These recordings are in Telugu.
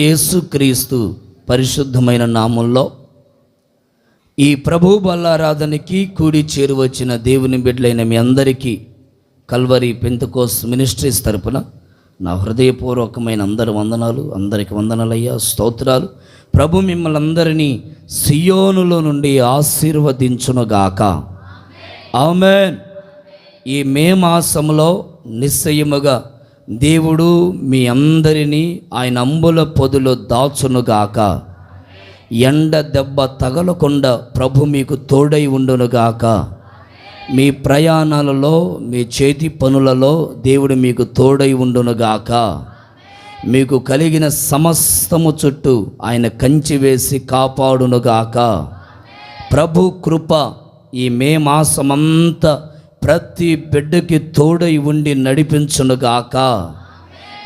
యేసుక్రీస్తు పరిశుద్ధమైన నామంలో ఈ ప్రభు బల్లారాధనకి కూడి చేరువచ్చిన దేవుని బిడ్డలైన మీ అందరికీ కల్వరి పెంతెకోస్త్ మినిస్ట్రీస్ తరపున నా హృదయపూర్వకమైన అందరి వందనాలు. అందరికి వందనాలయ్యా, స్తోత్రాలు. ప్రభు మిమ్మల్ని అందరినీ సియోనులో నుండి ఆశీర్వదించునుగాక. ఆమేన్. ఈ మే మాసంలో నిశ్చయముగా దేవుడు మీ అందరినీ ఆయన అంబుల పొదిలో దాచునుగాక. ఎండ దెబ్బ తగలకుండా ప్రభు మీకు తోడై ఉండునుగాక. మీ ప్రయాణాలలో, మీ చేతి పనులలో దేవుడు మీకు తోడై ఉండునుగాక. మీకు కలిగిన సమస్తము చుట్టూ ఆయన కంచి వేసి కాపాడునుగాక. ప్రభు కృప ఈ మే మాసమంతా ప్రతి బిడ్డకి తోడై ఉండి నడిపించునుగాక.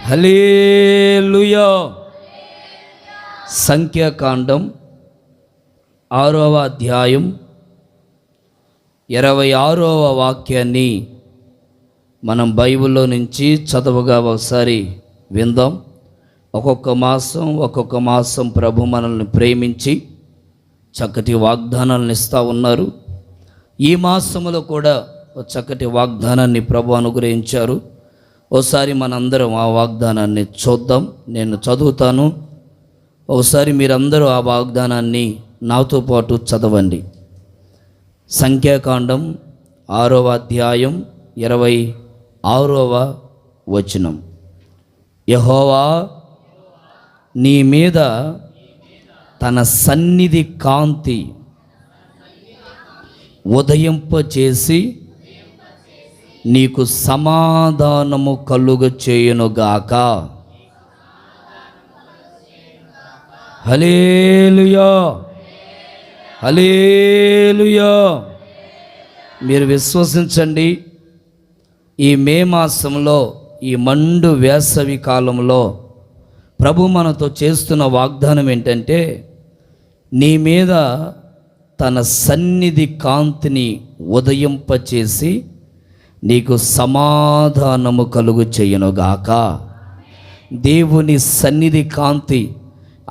హల్లెలూయా. సంఖ్యాకాండం 6వ అధ్యాయం 26వ వాక్యాన్ని మనం బైబిల్లో నుంచి చదవగా ఒకసారి విందాం. ఒక్కొక్క మాసం ప్రభు మనల్ని ప్రేమించి చక్కటి వాగ్దానాలను ఇస్తూ ఉన్నారు. ఈ మాసంలో కూడా ఒక చక్కటి వాగ్దానాన్ని ప్రభు అనుగ్రహించారు. ఒకసారి మనందరం ఆ వాగ్దానాన్ని చూద్దాం. నేను చదువుతాను, ఒకసారి మీరందరూ ఆ వాగ్దానాన్ని నాతో పాటు చదవండి. సంఖ్యాకాండం 6వ అధ్యాయం 26వ వచనం. యెహోవా నీ మీద తన సన్నిధి కాంతి ఉదయింపచేసి నీకు సమాధానము కలుగ చేయునుగాక. హల్లెలూయా, హల్లెలూయా. మీరు విశ్వసించండి, ఈ మే మాసంలో, ఈ మండు వేసవి కాలంలో ప్రభు మనతో చేస్తున్న వాగ్దానం ఏంటంటే, నీ మీద తన సన్నిధి కాంతిని ఉదయింపచేసి నీకు సమాధానము కలుగు చేయునుగాక. దేవుని సన్నిధి కాంతి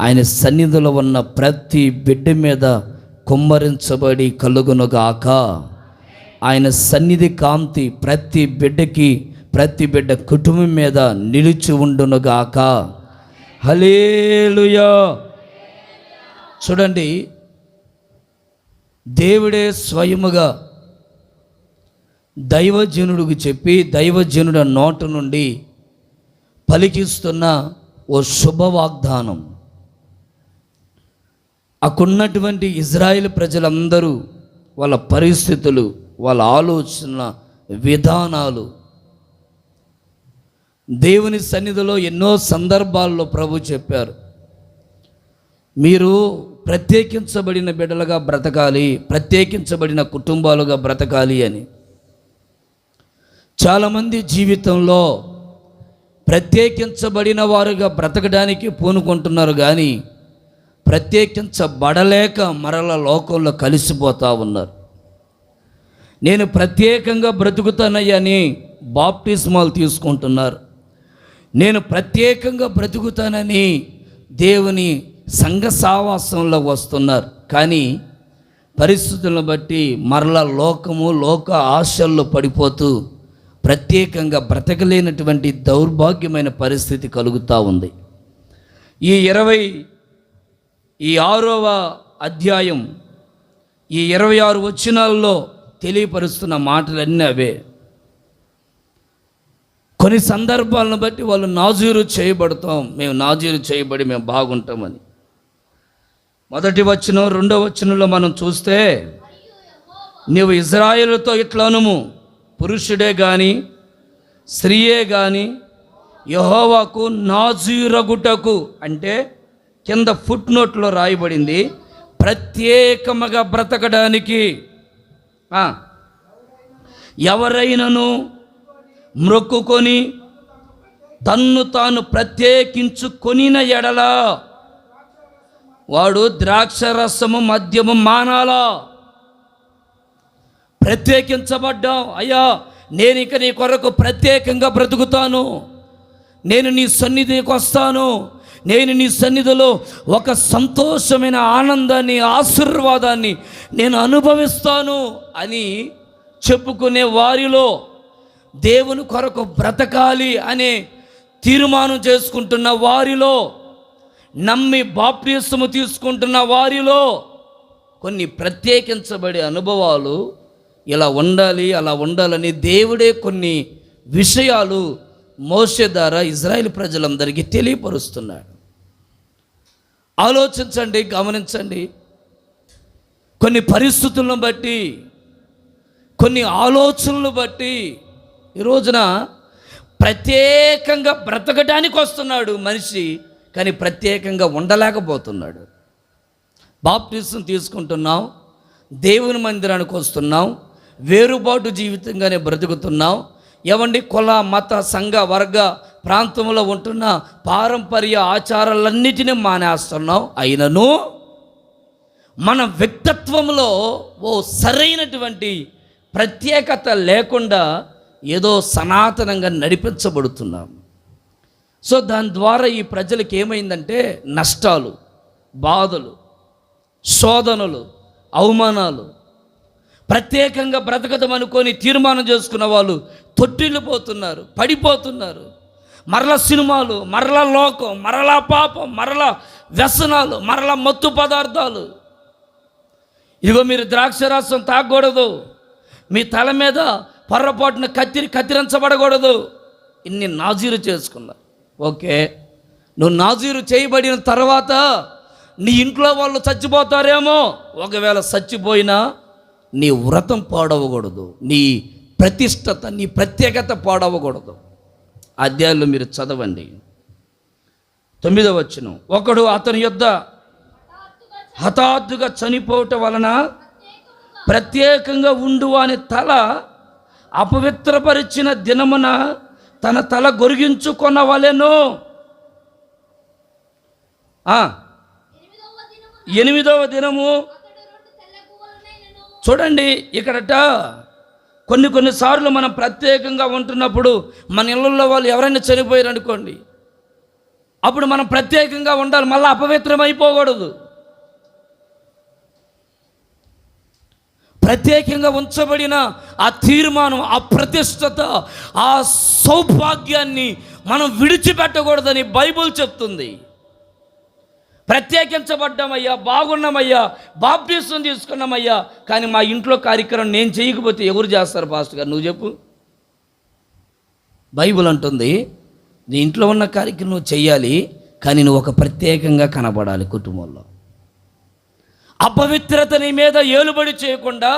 ఆయన సన్నిధిలో ఉన్న ప్రతి బిడ్డ మీద కుమ్మరించబడి కలుగునుగాక. ఆయన సన్నిధి కాంతి ప్రతి బిడ్డకి, ప్రతి బిడ్డ కుటుంబం మీద నిలిచి ఉండునుగాక. హల్లెలూయా. చూడండి, దేవుడే స్వయముగా దైవజనుడికి చెప్పి దైవజనుడి నోట నుండి పలికిస్తున్న ఓ శుభవాగ్దానం. అక్కడున్నటువంటి ఇజ్రాయేల్ ప్రజలందరూ వాళ్ళ పరిస్థితులు, వాళ్ళ ఆలోచన విధానాలు దేవుని సన్నిధిలో ఎన్నో సందర్భాల్లో ప్రభు చెప్పారు, మీరు ప్రత్యేకించబడిన బిడ్డలుగా బ్రతకాలి, ప్రత్యేకించబడిన కుటుంబాలుగా బ్రతకాలి అని. చాలామంది జీవితంలో ప్రత్యేకించబడిన వారుగా బ్రతకడానికి పూనుకుంటున్నారు, కానీ ప్రత్యేకించబడలేక మరల లోకంలో కలిసిపోతూ ఉన్నారు. నేను ప్రత్యేకంగా బ్రతుకుతానని బాప్టిస్మాలు తీసుకుంటున్నారు. నేను ప్రత్యేకంగా బ్రతుకుతానని దేవుని సంఘ సావాసంలో వస్తున్నారు. కానీ పరిస్థితులను బట్టి మరల లోక ఆశల్లో పడిపోతూ ప్రత్యేకంగా బ్రతకలేనటువంటి దౌర్భాగ్యమైన పరిస్థితి కలుగుతూ ఉంది. ఈ 26వ అధ్యాయం ఈ 26 వచనాల్లో తెలియపరుస్తున్న మాటలన్నీ అవే. కొన్ని సందర్భాలను బట్టి వాళ్ళు నాజీరు చేయబడతాం, మేము నాజీరు చేయబడి మేము బాగుంటామని. మొదటి వచనం, 2వ వచనంలో మనం చూస్తే, నీవు ఇజ్రాయేలుతో ఇట్లా అనుము, పురుషుడే కానీ స్త్రీయే కానీ యెహోవాకు నాజీరగుటకు, అంటే కింద ఫుట్ నోట్లో రాయబడింది ప్రత్యేకముగా బ్రతకడానికి. ఎవరైనాను మ్రొక్కుకొని తన్ను తాను ప్రత్యేకించుకొనిన ఎడల వాడు ద్రాక్షరసము మద్యము మానాలా. ప్రత్యేకించబడ్డాం అయ్యా, నేను ఇక నీ కొరకు ప్రత్యేకంగా బ్రతుకుతాను, నేను నీ సన్నిధికి వస్తాను, నేను నీ సన్నిధిలో ఒక సంతోషమైన ఆనందాన్ని, ఆశీర్వాదాన్ని నేను అనుభవిస్తాను అని చెప్పుకునే వారిలో, దేవుని కొరకు బ్రతకాలి అనే తీర్మానం చేసుకుంటున్న వారిలో, నమ్మి బాప్తిస్మము తీసుకుంటున్న వారిలో కొన్ని ప్రత్యేకించబడే అనుభవాలు ఇలా ఉండాలి, అలా ఉండాలని దేవుడే కొన్ని విషయాలు మోషే ద్వారా ఇజ్రాయేల్ ప్రజలందరికీ తెలియపరుస్తున్నాడు. ఆలోచించండి, గమనించండి. కొన్ని పరిస్థితులను బట్టి, కొన్ని ఆలోచనలు బట్టి ఈ రోజున ప్రత్యేకంగా బ్రతకడానికి వస్తున్నాడు మనిషి, కానీ ప్రత్యేకంగా ఉండలేకపోతున్నాడు. బాప్టిజం తీసుకుంటున్నాం, దేవుని మందిరానికి వస్తున్నాం, వేరుబాటు జీవితంగానే బ్రతుకుతున్నాం. ఏమండి, కుల మత సంఘ వర్గ ప్రాంతంలో ఉంటున్న పారంపర్య ఆచారాలన్నిటినీ మానేస్తున్నాం. అయినను మన వ్యక్తిత్వంలో ఓ సరైనటువంటి ప్రత్యేకత లేకుండా ఏదో సనాతనంగా నడిపించబడుతున్నాం. సో దాని ద్వారా ఈ ప్రజలకు ఏమైందంటే నష్టాలు, బాధలు, శోధనలు, అవమానాలు. ప్రత్యేకంగా బ్రతకడం అనుకొని తీర్మానం చేసుకున్న వాళ్ళు తొట్టిల్లిపోతున్నారు, పడిపోతున్నారు. మరలా సినిమాలు, మరలా లోకం, మరలా పాపం, మరలా వ్యసనాలు, మరలా మత్తు పదార్థాలు. ఇదిగో మీరు ద్రాక్షరసం తాగకూడదు, మీ తల మీద పొర్రపాటున కత్తిరించబడకూడదు. ఇన్ని నాజీరు చేసుకున్నారు. ఓకే, నువ్వు నాజీరు చేయబడిన తర్వాత నీ ఇంట్లో వాళ్ళు చచ్చిపోతారేమో. ఒకవేళ చచ్చిపోయినా నీ వ్రతం పాడవకూడదు, నీ ప్రతిష్టత, నీ ప్రత్యేకత పాడవకూడదు. అధ్యాయంలో మీరు చదవండి. 9వ వచనం. ఒకడు అతని యొద్ద హఠాత్తుగా చనిపోవటం వలన ప్రత్యేకంగా ఉండు అని తల అపవిత్రపరిచిన దినమున తన తల గొరిగించుకొనవలెను. 8వ దినము. చూడండి, ఇక్కడట కొన్నిసార్లు మనం ప్రత్యేకంగా ఉంటున్నప్పుడు మన ఇళ్ళల్లో వాళ్ళు ఎవరైనా చనిపోయారు అనుకోండి, అప్పుడు మనం ప్రత్యేకంగా ఉండాలి, మళ్ళీ అపవిత్రం అయిపోకూడదు. ప్రత్యేకంగా ఉంచబడిన ఆ తీర్మానం, ఆ ప్రతిష్టత, ఆ సౌభాగ్యాన్ని మనం విడిచిపెట్టకూడదని బైబిల్ చెప్తుంది. ప్రత్యేకించబడ్డామయ్యా, బాగున్నామయ్యా, బాప్టిజం తీసుకున్నామయ్యా, కానీ మా ఇంట్లో కార్యక్రమం నేను చేయకపోతే ఎవరు చేస్తారు పాస్టర్ గారు, నువ్వు చెప్పు. బైబిల్ అంటుంది నీ ఇంట్లో ఉన్న కార్యక్రమం నువ్వు చెయ్యాలి, కానీ నువ్వు ఒక ప్రత్యేకంగా కనబడాలి కుటుంబంలో. అపవిత్రత నీ మీద ఏలుబడి చేయకుండా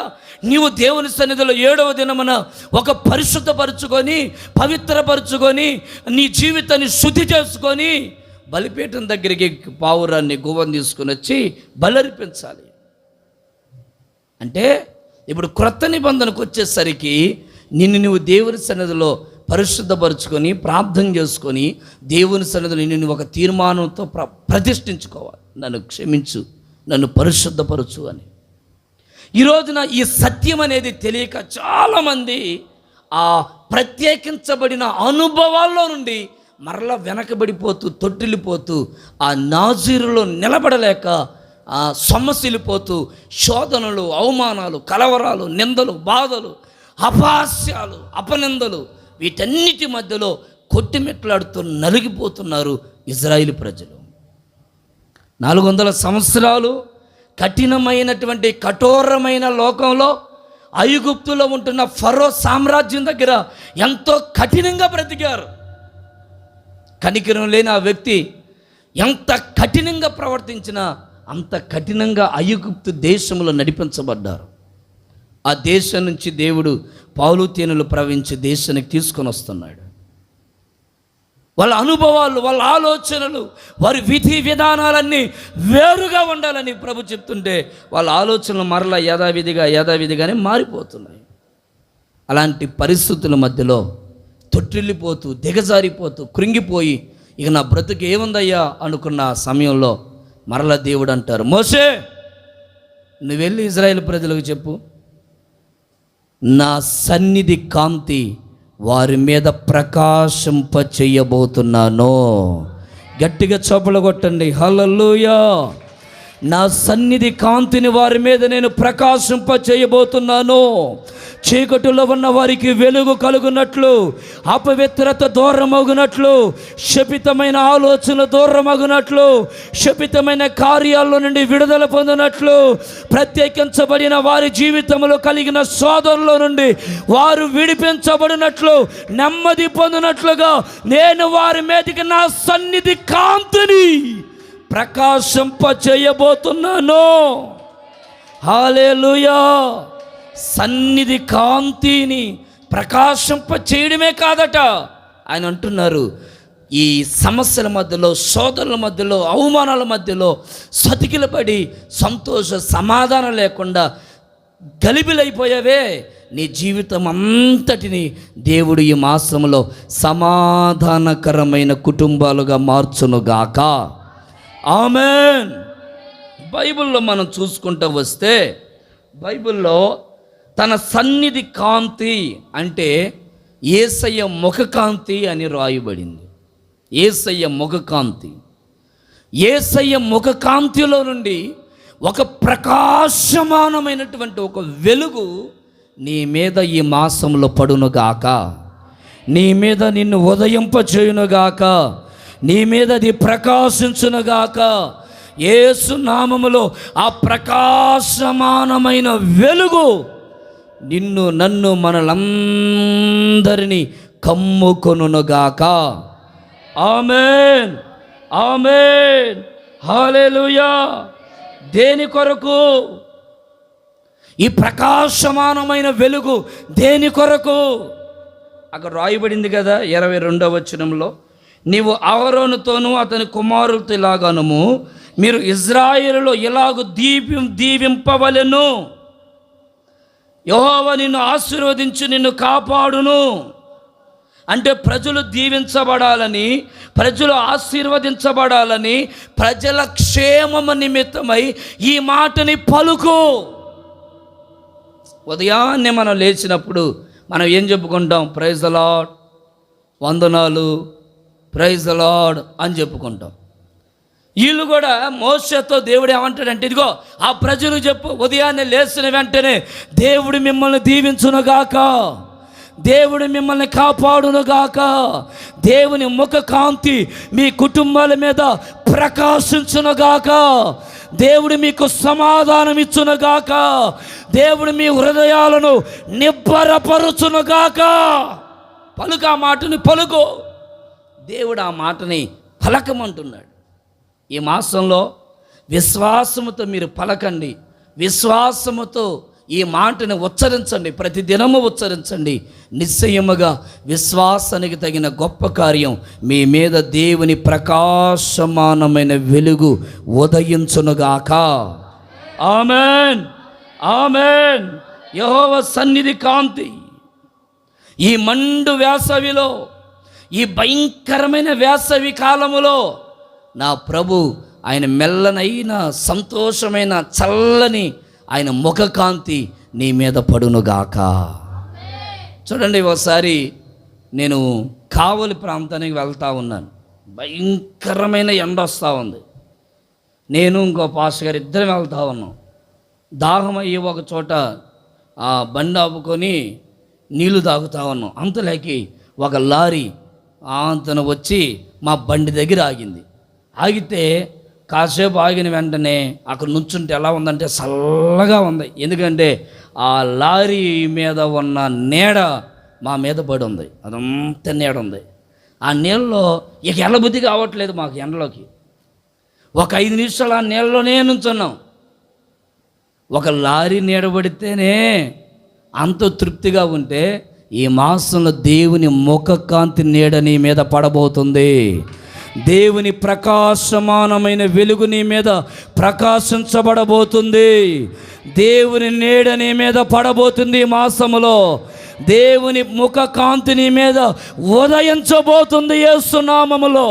నీవు దేవుని సన్నిధిలో 7వ దినమున ఒక పరిశుద్ధపరుచుకొని, పవిత్రపరుచుకొని, నీ జీవితాన్ని శుద్ధి చేసుకొని బలిపీఠం దగ్గరికి పావురాన్ని, గువ్వను తీసుకుని వచ్చి బలర్పించాలి. అంటే ఇప్పుడు క్రొత్త నిబంధనకు వచ్చేసరికి నువ్వు దేవుని సన్నిధిలో పరిశుద్ధపరుచుకొని, ప్రార్థన చేసుకొని, దేవుని సన్నిధిలో నిన్ను ఒక తీర్మానంతో ప్రతిష్ఠించుకోవాలి. నన్ను క్షమించు, నన్ను పరిశుద్ధపరచు అని. ఈ రోజున ఈ సత్యం అనేది తెలియక చాలామంది ఆ ప్రత్యేకించబడిన అనుభవాల్లో నుండి మరలా వెనకబడిపోతూ, తొట్టిల్లిపోతూ, ఆ నాజీరులో నిలబడలేక సొమ్మసిల్లిపోతూ, శోధనలు, అవమానాలు, కలవరాలు, నిందలు, బాధలు, అపహాస్యాలు, అపనిందలు, వీటన్నిటి మధ్యలో కొట్టిమెట్లాడుతూ నలిగిపోతున్నారు ఇజ్రాయేలు ప్రజలు. 400 సంవత్సరాలు కఠినమైనటువంటి కఠోరమైన లోకంలో ఐగుప్తులో ఉంటున్న ఫరో సామ్రాజ్యం దగ్గర ఎంతో కఠినంగా బ్రతికారు. కనికరం లేని ఆ వ్యక్తి ఎంత కఠినంగా ప్రవర్తించినా అంత కఠినంగా ఐగుప్తు దేశంలో నడిపించబడ్డారు. ఆ దేశం నుంచి దేవుడు పాలు తేనెలు ప్రవహించి దేశానికి తీసుకొని వస్తున్నాడు. వాళ్ళ అనుభవాలు, వాళ్ళ ఆలోచనలు, వారి విధి విధానాలన్నీ వేరుగా ఉండాలని ప్రభు చెప్తుంటే వాళ్ళ ఆలోచనలు మరలా యథావిధిగానే మారిపోతున్నాయి. అలాంటి పరిస్థితుల మధ్యలో తొట్టిల్లిపోతూ, దిగజారిపోతూ, కృంగిపోయి ఇక నా బ్రతుకు ఏముందయ్యా అనుకున్న సమయంలో మరలా దేవుడు అంటారు, మోషే నువ్వు వెళ్ళి ఇజ్రాయేల్ ప్రజలకు చెప్పు, నా సన్నిధి కాంతి వారి మీద ప్రకాశింప చెయ్యబోతున్నాను. గట్టిగా చప్పలు కొట్టండి. హల్లెలూయా. నా సన్నిధి కాంతిని వారి మీద నేను ప్రకాశింప చేయబోతున్నాను. చీకటిలో ఉన్న వారికి వెలుగు కలుగునట్లు, అపవిత్రత దూరమగునట్లు, శపితమైన ఆలోచనలు దూరమగునట్లు, శపితమైన కార్యాల్లో నుండి విడుదల పొందినట్లు, ప్రత్యేకించబడిన వారి జీవితంలో కలిగిన శోధనలో నుండి వారు విడిపించబడినట్లు, నెమ్మది పొందినట్లుగా నేను వారి మీదకి నా సన్నిధి కాంతిని ప్రకాశింప చేయబోతున్నాను. హల్లెలూయా. సన్నిధి కాంతిని ప్రకాశింప చేయడమే కాదట, ఆయన అంటున్నారు, ఈ సమస్యల మధ్యలో, శోధనల మధ్యలో, అవమానాల మధ్యలో సతికిలపడి సంతోష సమాధానం లేకుండా గలిబిలైపోయావే, నీ జీవితం అంతటిని దేవుడు ఈ మాసంలో సమాధానకరమైన కుటుంబాలుగా మార్చునుగాక. ఆమేన్. బైబిల్లో మనం చూసుకుంటూ వస్తే, బైబిల్లో తన సన్నిధి కాంతి అంటే యేసయ్య ముఖకాంతి అని రాయబడింది. యేసయ్య ముఖకాంతి. యేసయ్య ముఖకాంతిలో నుండి ఒక ప్రకాశమానమైనటువంటి ఒక వెలుగు నీ మీద ఈ మాసంలో పడునుగాక. నీ మీద నిన్ను ఉదయింపచేయునుగాక. నీ మీద అది ప్రకాశించునుగాక. యేసు నామములో ఆ ప్రకాశమానమైన వెలుగు నిన్ను, నన్ను, మనలందరినీ కమ్ముకొనుగాక. ఆమేన్, ఆమేన్, హల్లెలూయా. దేని కొరకు ఈ ప్రకాశమానమైన వెలుగు? దేని కొరకు? అక్కడ రాయబడింది కదా 22వ వచనంలో, నీవు అహరోనుతోనూ అతని కుమారులతో ఇలాగనుము, మీరు ఇజ్రాయేలులో ఇలాగ దీవింపవలెను. యెహోవా నిన్ను ఆశీర్వదించి నిన్ను కాపాడును. అంటే ప్రజలు దీవించబడాలని, ప్రజలు ఆశీర్వదించబడాలని, ప్రజల క్షేమము నిమిత్తమై ఈ మాటని పలుకు. ఉదయాన్నే మనం లేచినప్పుడు మనం ఏం చెప్పుకుంటాం? ప్రైజ్ ద లార్డ్, వందనాలు, ప్రైజ్ ద లార్డ్ అని చెప్పుకుంటాం. వీళ్ళు కూడా మోషేతో దేవుడు ఏమంటాడంటే, ఇదిగో ఆ ప్రజలు చెప్పు, ఉదయాన్నే లేచిన వెంటనే దేవుడు మిమ్మల్ని దీవించునుగాక, దేవుడు మిమ్మల్ని కాపాడునుగాక, దేవుని ముఖ కాంతి మీ కుటుంబాల మీద ప్రకాశించునుగాక, దేవుడు మీకు సమాధానం ఇచ్చునుగాక, దేవుడు మీ హృదయాలను నిబ్బరపరుచునుగాక. పలుకు, ఆ మాటని పలుకు. దేవుడు ఆ మాటని పలకమంటున్నాడు. ఈ మాసంలో విశ్వాసముతో మీరు పలకండి, విశ్వాసముతో ఈ మాటని ఉచ్చరించండి, ప్రతి దినము ఉచ్చరించండి. నిశ్చయముగా విశ్వాసానికి తగిన గొప్ప కార్యం మీ మీద దేవుని ప్రకాశమానమైన వెలుగు ఉదయించునుగాక. ఆమేన్, ఆమేన్. యెహోవా సన్నిధి కాంతి. ఈ మండు వేసవిలో, ఈ భయంకరమైన వేసవి కాలములో నా ప్రభు ఆయన మెల్లనైన సంతోషమైన చల్లని ఆయన ముఖకాంతి నీ మీద పడునుగాక. చూడండి, ఒకసారి నేను కావలి ప్రాంతానికి వెళ్తూ ఉన్నాను. భయంకరమైన ఎండ వస్తూ ఉంది. నేను ఇంకో పాస్టర్ గారు ఇద్దరం వెళ్తూ ఉన్నాం. దాహం అయ్యి ఒక చోట ఆ బండి ఆపుకొని నీళ్లు తాగుతూ ఉన్నాం. అంతలోకి ఒక లారీ అంతను వచ్చి మా బండి దగ్గర ఆగింది. ఆగితే కాసేపు ఆగిన వెంటనే అక్కడ నుంచుంటే ఎలా ఉందంటే చల్లగా ఉంది. ఎందుకంటే ఆ లారీ మీద ఉన్న నీడ మా మీద పడి ఉంది. అదంతా నీడ ఉంది. ఆ నీళ్ళలో ఇక ఎల్లబుద్ధి కావట్లేదు మాకు ఎండలోకి. ఒక 5 నిమిషాలు ఆ నీళ్ళలోనే నుంచున్నాం. ఒక లారీ నీడ పడితేనే అంత తృప్తిగా ఉంటే, ఈ మాసంలో దేవుని ముఖకాంతి నీడ నీ మీద పడబోతుంది. దేవుని ప్రకాశమానమైన వెలుగు నీ మీద ప్రకాశించబడబోతుంది. దేవుని నీడ నీ మీద పడబోతుంది. ఈ మాసములో దేవుని ముఖ కాంతి నీ మీద ఉదయించబోతుంది యేసు నామములో.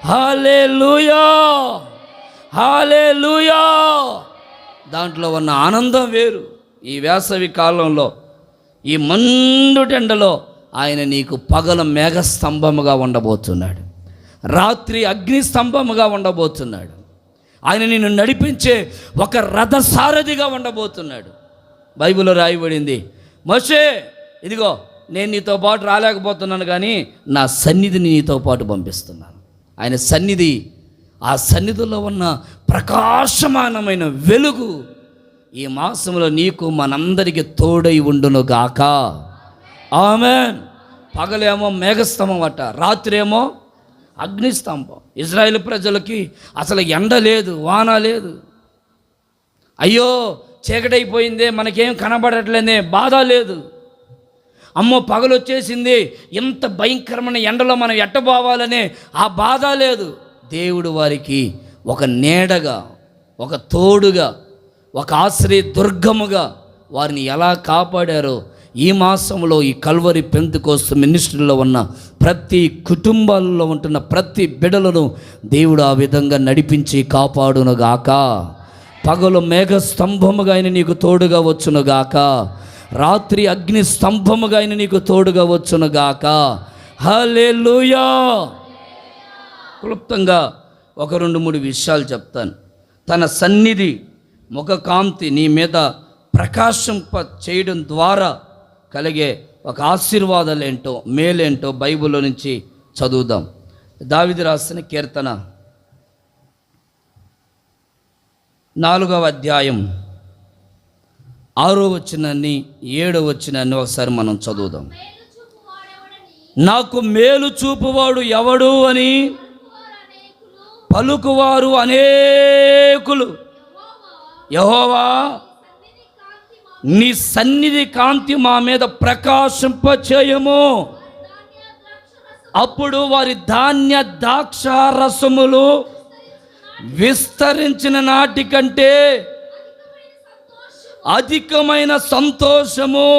హల్లెలూయా, హల్లెలూయా. దాంట్లో ఉన్న ఆనందం వేరు. ఈ వేసవి కాలంలో, ఈ మండుటెండలో ఆయన నీకు పగల మేఘస్తంభముగా ఉండబోతున్నాడు. రాత్రి అగ్ని స్తంభముగా ఉండబోతున్నాడు. ఆయన నిన్ను నడిపించే ఒక రథసారథిగా ఉండబోతున్నాడు. బైబిల్లో రాయబడింది, మోషే ఇదిగో నేను నీతో పాటు రాలేకపోతున్నాను, కానీ నా సన్నిధిని నీతో పాటు పంపిస్తున్నాను. ఆయన సన్నిధి, ఆ సన్నిధిలో ఉన్న ప్రకాశమానమైన వెలుగు ఈ మాసంలో నీకు మనందరికీ తోడై ఉండును గాక. ఆమేన్. పగలేమో మేఘస్తంభం అట, రాత్రేమో అగ్నిస్తంభం. ఇజ్రాయేల్ ప్రజలకి అసలు ఎండ లేదు, వాన లేదు. అయ్యో చీకటైపోయిందే, మనకేం కనబడట్లేదే, బాధ లేదు. అమ్మో పగలు వచ్చేసింది, ఇంత భయంకరమైన ఎండలో మనం ఎట్టబోవాలనే ఆ బాధ లేదు. దేవుడు వారికి ఒక నీడగా, ఒక తోడుగా, ఒక ఆశ్రయ దుర్గముగా వారిని ఎలా కాపాడారో ఈ మాసంలో ఈ కల్వరి పెంతెకోస్తు మినిస్ట్రీలో ఉన్న ప్రతి కుటుంబాల్లో ఉంటున్న ప్రతి బిడ్డలను దేవుడు ఆ విధంగా నడిపించి కాపాడునుగాక. పగలు మేఘ స్తంభముగా ఆయన నీకు తోడుగా వచ్చునుగాక. రాత్రి అగ్ని స్తంభముగా ఆయన నీకు తోడుగా వచ్చునుగాక. హల్లెలూయా. క్లుప్తంగా ఒక 2-3 విషయాలు చెప్తాను. తన సన్నిధి ముఖకాంతి నీ మీద ప్రకాశింప చేయడం ద్వారా కలిగే ఒక ఆశీర్వాదాలు ఏంటో, మేలేంటో బైబిల్లో నుంచి చదువుదాం. దావీదు రాసిన కీర్తన 4వ అధ్యాయం 6వ వచనాన్ని 7వ వచనాన్ని ఒకసారి మనం చదువుదాం. నాకు మేలు చూపువాడు ఎవడు అని పలుకువారు అనేకులు. యెహోవా నీ సన్నిధి కాంతి మా మీద ప్రకాశింపచేయము. అప్పుడు వారి ధాన్య ద్రాక్ష రసములు విస్తరించిన నాటి కంటే అధికమైన సంతోషము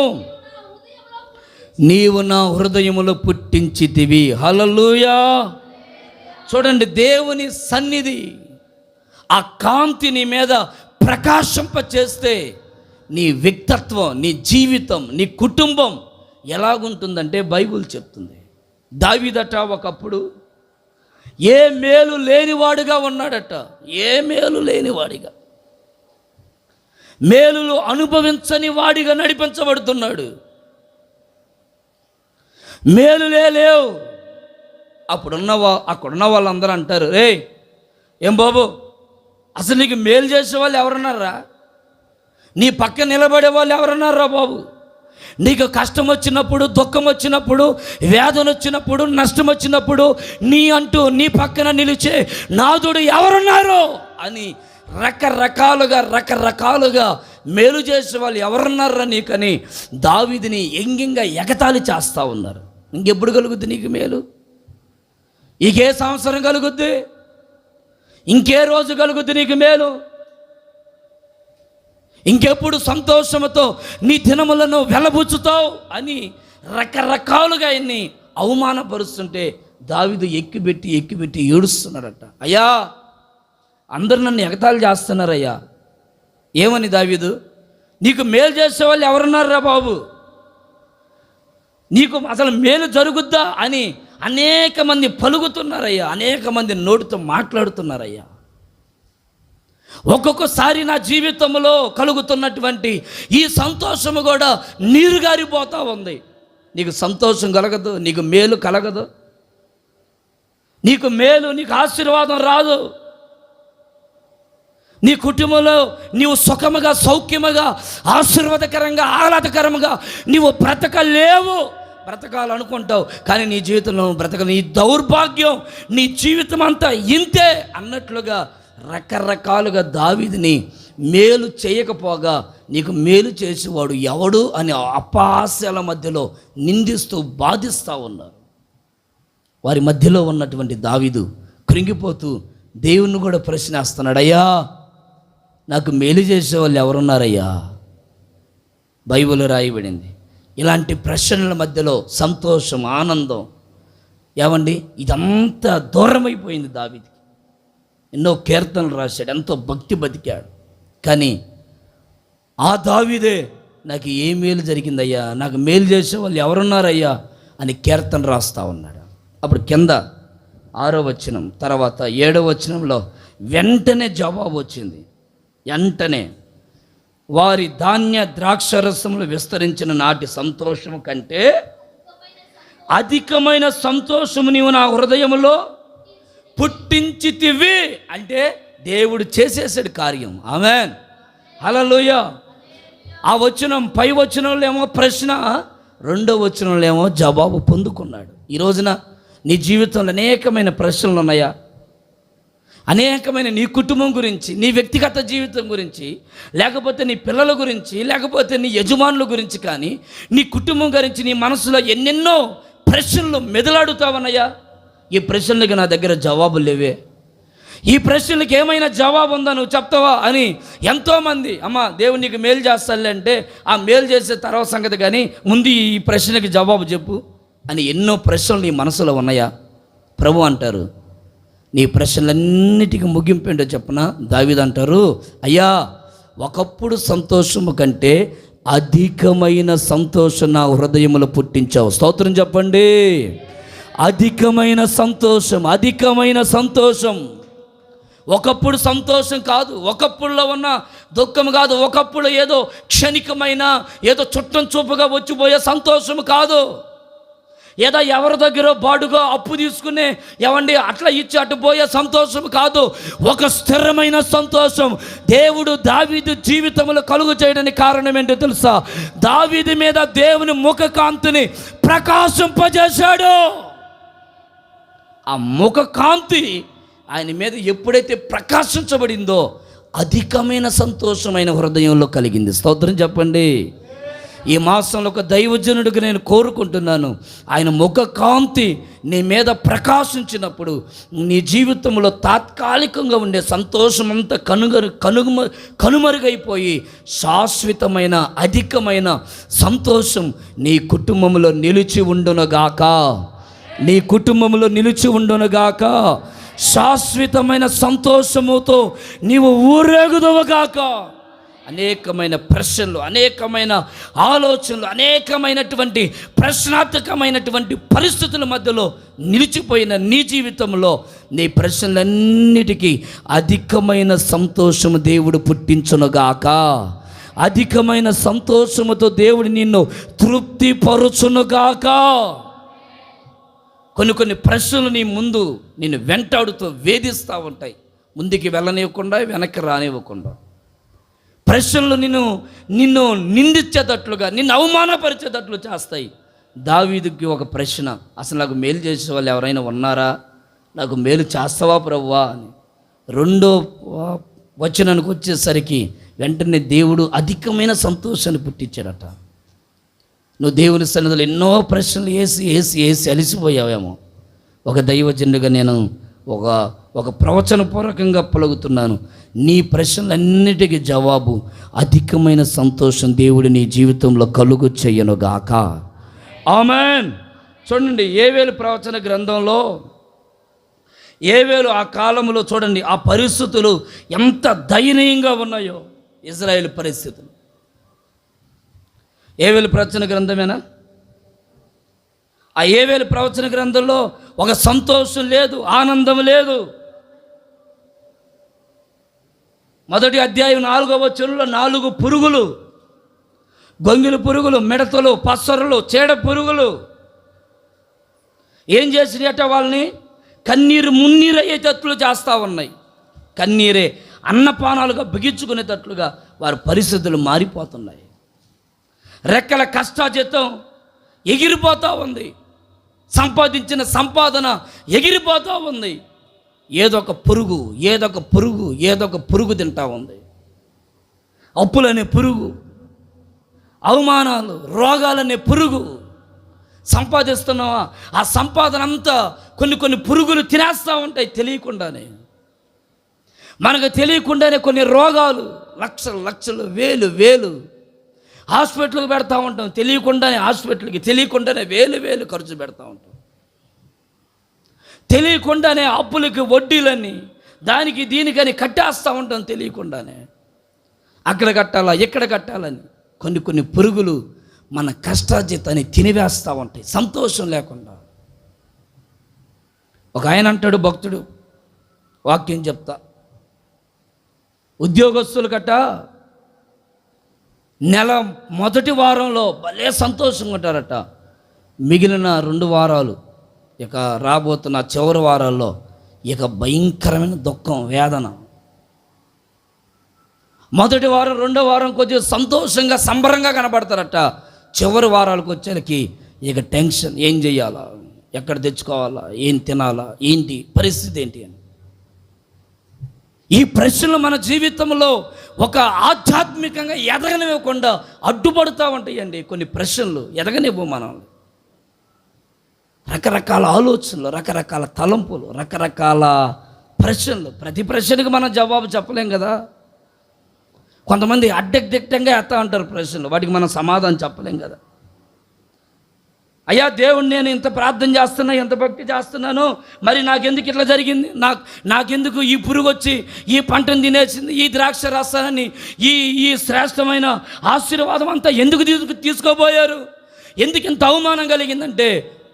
నీవు నా హృదయములో పుట్టించితివి. హల్లెలూయా. చూడండి, దేవుని సన్నిధి ఆ కాంతి నీ మీద ప్రకాశింపచేస్తే నీ వ్యక్తిత్వం, నీ జీవితం, నీ కుటుంబం ఎలాగుంటుందంటే బైబిల్ చెప్తుంది. దావీదట ఒకప్పుడు ఏ మేలు లేనివాడుగా ఉన్నాడట. ఏ మేలు లేనివాడిగా, మేలులు అనుభవించని వాడిగా నడిపించబడుతున్నాడు. మేలులే లేవు. అక్కడున్న వాళ్ళందరూ అంటారు, రే ఏం బాబు, అసలు నీకు మేలు చేసే వాళ్ళు ఎవరున్నారా? నీ పక్క నిలబడే వాళ్ళు ఎవరున్నారా బాబు? నీకు కష్టం వచ్చినప్పుడు, దుఃఖం వచ్చినప్పుడు, వేదన వచ్చినప్పుడు, నష్టం వచ్చినప్పుడు నీ పక్కన నిలిచే నాదుడు ఎవరున్నారు అని రకరకాలుగా మేలు చేసే వాళ్ళు ఎవరున్నారా నీకని దావీదుని ఎంగింగా ఎగతాళి చేస్తూ ఉన్నారు. ఇంకెప్పుడు కలుగుద్ది నీకు మేలు? ఇంకే సంవత్సరం కలుగుద్ది? ఇంకే రోజు కలుగుద్ది నీకు మేలు? ఇంకెప్పుడు సంతోషంతో నీ దినములను వెలబుచ్చుతావు అని రకరకాలుగా ఆయన్ని అవమానపరుస్తుంటే దావీదు ఎక్కిబెట్టి ఏడుస్తున్నాడట. అయ్యా, అందరూ నన్ను ఎగతాళి చేస్తున్నారయ్యా. ఏమని దావీదు? నీకు మేలు చేసేవాళ్ళు ఎవరున్నారా బాబు? నీకు అసలు మేలు జరుగుద్దా అని అనేక మంది పలుకుతున్నారయ్యా, అనేక మంది నోటితో మాట్లాడుతున్నారయ్యా. ఒక్కొక్కసారి నా జీవితంలో కలుగుతున్నటువంటి ఈ సంతోషము కూడా నీరుగారిపోతూ ఉంది. నీకు సంతోషం కలగదు, నీకు మేలు కలగదు, నీకు ఆశీర్వాదం రాదు. నీ కుటుంబంలో నీవు సుఖముగా, సౌఖ్యముగా, ఆశీర్వాదకరంగా, ఆహ్లాదకరంగా నీవు బ్రతకలేవు. బ్రతకాలనుకుంటావు కానీ నీ జీవితంలో నీ దౌర్భాగ్యం, నీ జీవితం అంతా ఇంతే అన్నట్లుగా రకరకాలుగా దావీదుని మేలు చేయకపోగా నీకు మేలు చేసేవాడు ఎవడు అని అపహాస్యాల మధ్యలో నిందిస్తూ బాధిస్తూ ఉన్నారు. వారి మధ్యలో ఉన్నటువంటి దావీదు కృంగిపోతూ దేవుణ్ణి కూడా ప్రశ్నిస్తున్నాడు, అయ్యా నాకు మేలు చేసేవాళ్ళు ఎవరున్నారయ్యా? బైబిల్ రాయబడింది. ఇలాంటి ప్రశ్నల మధ్యలో సంతోషం, ఆనందం, ఏమండి ఇదంతా దూరమైపోయింది దావీదుకి. ఎన్నో కీర్తనలు రాశాడు, ఎంతో భక్తి బతికాడు. కానీ ఆ దావీదే నాకు ఏ మేలు జరిగిందయ్యా, నాకు మేలు చేసే వాళ్ళు ఎవరున్నారయ్యా అని కీర్తన రాస్తూ ఉన్నాడు. అప్పుడు కింద 6వ వచనం తర్వాత 7వ వచనంలో వెంటనే జవాబు వచ్చింది. వెంటనే వారి ధాన్య ద్రాక్షరసములు విస్తరించిన నాటి సంతోషము కంటే అధికమైన సంతోషము నీవు నా హృదయములో పుట్టించితివి. అంటే దేవుడు చేసేసాడు కార్యం. ఆమేన్, హల్లెలూయా. ఆ వచనం పై వచనంలో ఏమో ప్రశ్న, 2వ వచనంలో ఏమో జవాబు పొందుకున్నాడు. ఈ రోజున నీ జీవితంలో అనేకమైన ప్రశ్నలు ఉన్నాయా? అనేకమైన నీ కుటుంబం గురించి, నీ వ్యక్తిగత జీవితం గురించి, లేకపోతే నీ పిల్లల గురించి, లేకపోతే నీ యజమానుల గురించి, కానీ నీ కుటుంబం గురించి నీ మనసులో ఎన్నెన్నో ప్రశ్నలు మెదలాడుతావన్నయ్యా. ఈ ప్రశ్నలకి నా దగ్గర జవాబులు లేవే. ఈ ప్రశ్నలకి ఏమైనా జవాబు ఉందా, నువ్వు చెప్తావా అని ఎంతోమంది, అమ్మ దేవుడు నీకు మేలు చేస్తాలే అంటే ఆ మేలు చేసే తర్వాత సంగతి, కానీ ముందు ఈ ప్రశ్నకి జవాబు చెప్పు అని ఎన్నో ప్రశ్నలు నీ మనసులో ఉన్నాయా? ప్రభు అంటారు, నీ ప్రశ్నలన్నిటికీ ముగింపు ఏంటో చెప్పనా? దావీదు అంటారు, అయ్యా ఒకప్పుడు సంతోషము కంటే అధికమైన సంతోషం నా హృదయములో పుట్టించావు. స్తోత్రం చెప్పండి. అధికమైన సంతోషం, అధికమైన సంతోషం. ఒకప్పుడు సంతోషం కాదు, ఒకప్పుడులో ఉన్న దుఃఖం కాదు, ఒకప్పుడు ఏదో క్షణికమైన ఏదో చుట్టం చూపుగా వచ్చిపోయే సంతోషం కాదు, ఏదో ఎవరి దగ్గర బాడుగా అప్పు తీసుకునే ఏమండి అట్లా ఇచ్చి అటు పోయే సంతోషం కాదు. ఒక స్థిరమైన సంతోషం దేవుడు దావీదు జీవితంలో కలుగు చేయడానికి కారణం ఏంటో తెలుసా? దావీదు మీద దేవుని ముఖ కాంతిని ప్రకాశింపజేశాడు. ఆ ముఖ కాంతి ఆయన మీద ఎప్పుడైతే ప్రకాశించబడిందో అధికమైన సంతోషమైన హృదయంలో కలిగింది. స్తోత్రం చెప్పండి. ఈ మాసంలో ఒక దైవజనుడికి నేను కోరుకుంటున్నాను, ఆయన ముఖ కాంతి నీ మీద ప్రకాశించినప్పుడు నీ జీవితంలో తాత్కాలికంగా ఉండే సంతోషం అంతా కనుమరుగైపోయి శాశ్వతమైన అధికమైన సంతోషం నీ కుటుంబంలో నిలిచి ఉండునుగాక, నీ కుటుంబంలో నిలిచి ఉండునుగాక. శాశ్వతమైన సంతోషముతో నీవు ఊరేగుదువుగాక. అనేకమైన ప్రశ్నలు, అనేకమైన ఆలోచనలు, అనేకమైనటువంటి ప్రశ్నార్థకమైనటువంటి పరిస్థితుల మధ్యలో నిలిచిపోయిన నీ జీవితంలో నీ ప్రశ్నలన్నిటికీ అధికమైన సంతోషము దేవుడు పుట్టించునుగాక. అధికమైన సంతోషముతో దేవుడు నిన్ను తృప్తిపరుచునుగాక. కొన్ని ప్రశ్నలు నీ ముందు నిన్ను వెంటాడుతూ వేధిస్తూ ఉంటాయి, ముందుకి వెళ్ళనివ్వకుండా వెనక్కి రానివ్వకుండా. ప్రశ్నలు నిన్ను నిందించేటట్లుగా, నిన్ను అవమానపరిచేటట్లు చేస్తాయి. దావీదుకి ఒక ప్రశ్న, అసలు నాకు మేలు చేసే వాళ్ళు ఎవరైనా ఉన్నారా? నాకు మేలు చేస్తావా ప్రభువా అని. 2వ వచనానికి వచ్చేసరికి వెంటనే దేవుడు అధికమైన సంతోషాన్ని పుట్టించాడట. నువ్వు దేవుని సన్నిధిలో ఎన్నో ప్రశ్నలు వేసి అలిసిపోయావేమో. ఒక దైవజనుడిగా నేను ఒక ప్రవచనపూర్వకంగా పలుకుతున్నాను, నీ ప్రశ్నలన్నిటికీ జవాబు అధికమైన సంతోషం దేవుడు నీ జీవితంలో కలుగు చెయ్యనుగాక. ఆమేన్. చూడండి, యోవేలు ప్రవచన గ్రంథంలో యోవేలు ఆ కాలంలో చూడండి ఆ పరిస్థితులు ఎంత దయనీయంగా ఉన్నాయో. ఇజ్రాయేల్ పరిస్థితులు. యోవేలు ప్రవచన గ్రంథమేనా? ఆ యోవేలు ప్రవచన గ్రంథంలో ఒక సంతోషం లేదు, ఆనందం లేదు. 1వ అధ్యాయం 4వ వచనంలో 4 పురుగులు, గొంగిలి పురుగులు, మిడతలు, పసరులు, చీడ పురుగులు ఏం చేసినట్ట వాళ్ళని కన్నీరు మున్నీరు అయ్యేటట్లు చేస్తూ ఉన్నాయి. కన్నీరే అన్నపానాలుగా బిగించుకునేటట్లుగా వారి పరిస్థితులు మారిపోతున్నాయి. రెక్కల కష్టాజీతం ఎగిరిపోతూ ఉంది, సంపాదించిన సంపాదన ఎగిరిపోతూ ఉంది. ఏదో ఒక పురుగు తింటా ఉంది. అప్పులనే పురుగు, అవమానాలు, రోగాలనే పురుగు. సంపాదిస్తున్నావా, ఆ సంపాదన అంతా కొన్ని పురుగులు తినేస్తూ ఉంటాయి తెలియకుండానే. మనకు తెలియకుండానే కొన్ని రోగాలు లక్షలు వేలు హాస్పిటల్కి పెడతా ఉంటాం. తెలియకుండానే వేలు ఖర్చు పెడతా ఉంటాం. తెలియకుండానే అప్పులకి వడ్డీలని దానికి దీనికని కట్టేస్తూ ఉంటాం. తెలియకుండానే అక్కడ కట్టాలా ఇక్కడ కట్టాలని కొన్ని పురుగులు మన కష్టార్జితాన్ని తినివేస్తూ ఉంటాయి సంతోషం లేకుండా. ఒక ఆయన అంటాడు భక్తుడు, వాక్యం చెప్తా, ఉద్యోగస్తులు గట్ట నెల మొదటి వారంలో భలే సంతోషంగా ఉంటారట. మిగిలిన 2 వారాలు, ఇక రాబోతున్న చివరి వారాల్లో ఇక భయంకరమైన దుఃఖం, వేదన. మొదటి వారం 2వ వారం కొద్దిగా సంతోషంగా సంబరంగా కనబడతారట. చివరి వారాలకు వచ్చేసరికి ఇక టెన్షన్, ఏం చెయ్యాలా, ఎక్కడ తెచ్చుకోవాలా, ఏం తినాలా, ఏంటి పరిస్థితి ఏంటి అని. ఈ ప్రశ్నలు మన జీవితంలో ఒక ఆధ్యాత్మికంగా ఎదగనివ్వకుండా అడ్డుపడుతూ ఉంటాయండి. కొన్ని ప్రశ్నలు ఎదగనివ్వు మనల్ని. రకరకాల ఆలోచనలు, రకరకాల తలంపులు, రకరకాల ప్రశ్నలు. ప్రతి ప్రశ్నకు మనం జవాబు చెప్పలేం కదా. కొంతమంది అడ్డదిట్టంగా ఎత్తా అంటారు ప్రశ్నలు, వాటికి మనం సమాధానం చెప్పలేం కదా. అయ్యా దేవుణ్ణి నేను ఇంత ప్రార్థన చేస్తున్నా, ఎంత భక్తి చేస్తున్నాను, మరి నాకెందుకు ఇట్లా జరిగింది, నాకెందుకు ఈ పురుగు వచ్చి ఈ పంటను తినేసింది, ఈ ద్రాక్ష రసాన్ని, ఈ శ్రేష్టమైన ఆశీర్వాదం అంతా ఎందుకు తీసుకోబోయారు, ఎందుకు ఇంత అవమానం కలిగిందంటే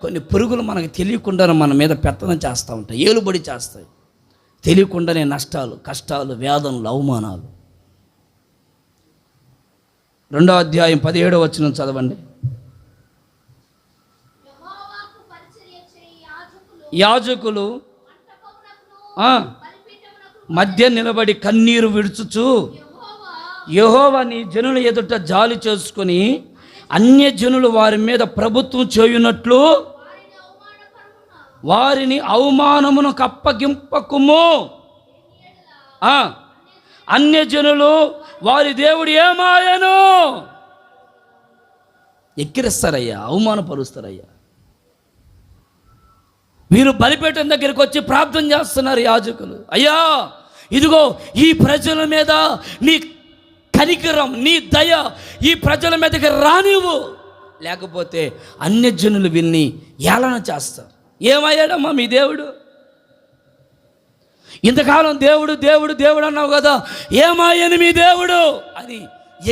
కొన్ని పురుగులు మనకు తెలియకుండా మన మీద పెత్తనం చేస్తూ ఉంటాయి, ఏలుబడి చేస్తాయి. తెలియకుండానే నష్టాలు, కష్టాలు, వేదనలు, అవమానాలు. 2వ అధ్యాయం 17వ వచనం చదవండి. యాజకులు మధ్య నిలబడి కన్నీరు విడుచుచు, యెహోవా నీ జనుల ఎదుట జాలి చేసుకుని అన్యజనులు వారి మీద ప్రభుత్వం చేయునట్లు వారిని అవమానమును కప్పగింపకుము. అన్యజనులు వారి దేవుడు ఏమాయను ఎక్కిరిస్తారయ్యా, అవమానపరుస్తారయ్యా. వీరు బలిపీఠం దగ్గరికి వచ్చి ప్రార్థన చేస్తున్నారు యాజకులు. అయ్యా ఇదిగో ఈ ప్రజల మీద నీ కనికరం, నీ దయ ఈ ప్రజల మీదకి రానివ్వు, లేకపోతే అన్యజనులు విన్ని ఏళన చేస్తారు. ఏమయ్యాడమ్మా మీ దేవుడు? ఇంతకాలం దేవుడు దేవుడు దేవుడు అన్నావు కదా, ఏమాయని మీ దేవుడు అని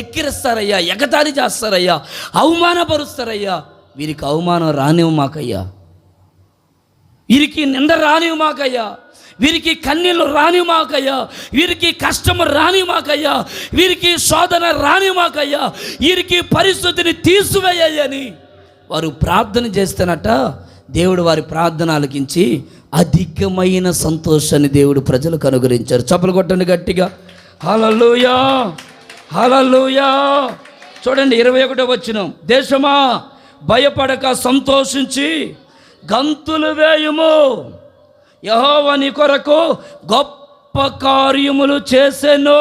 ఎక్కిరిస్తారయ్యా, ఎగతాళి చేస్తారయ్యా, అవమానపరుస్తారయ్యా. వీరికి అవమానం రానివ్వు మాకయ్యా, వీరికి నింద రానివ్వు మాకయ్యా, వీరికి కన్నీళ్ళు రానివ్వు మాకయ్యా, వీరికి కష్టము రానివ్వు మాకయ్యా, వీరికి శోధన రానివ్వు మాకయ్యా, వీరికి పరిస్థితిని తీసివేయని వారు ప్రార్థన చేస్తేనట. దేవుడు వారి ప్రార్థన ఆలకించి అధికమైన సంతోషాన్ని దేవుడు ప్రజలకు అనుగ్రహించారు. చప్పలు కొట్టండి గట్టిగా, హల్లెలూయా హల్లెలూయా. చూడండి 21వ వచనం, దేశమా భయపడక సంతోషించి గంతులు వేయుము, యెహోవా నీ కొరకు గొప్ప కార్యములు చేసెను.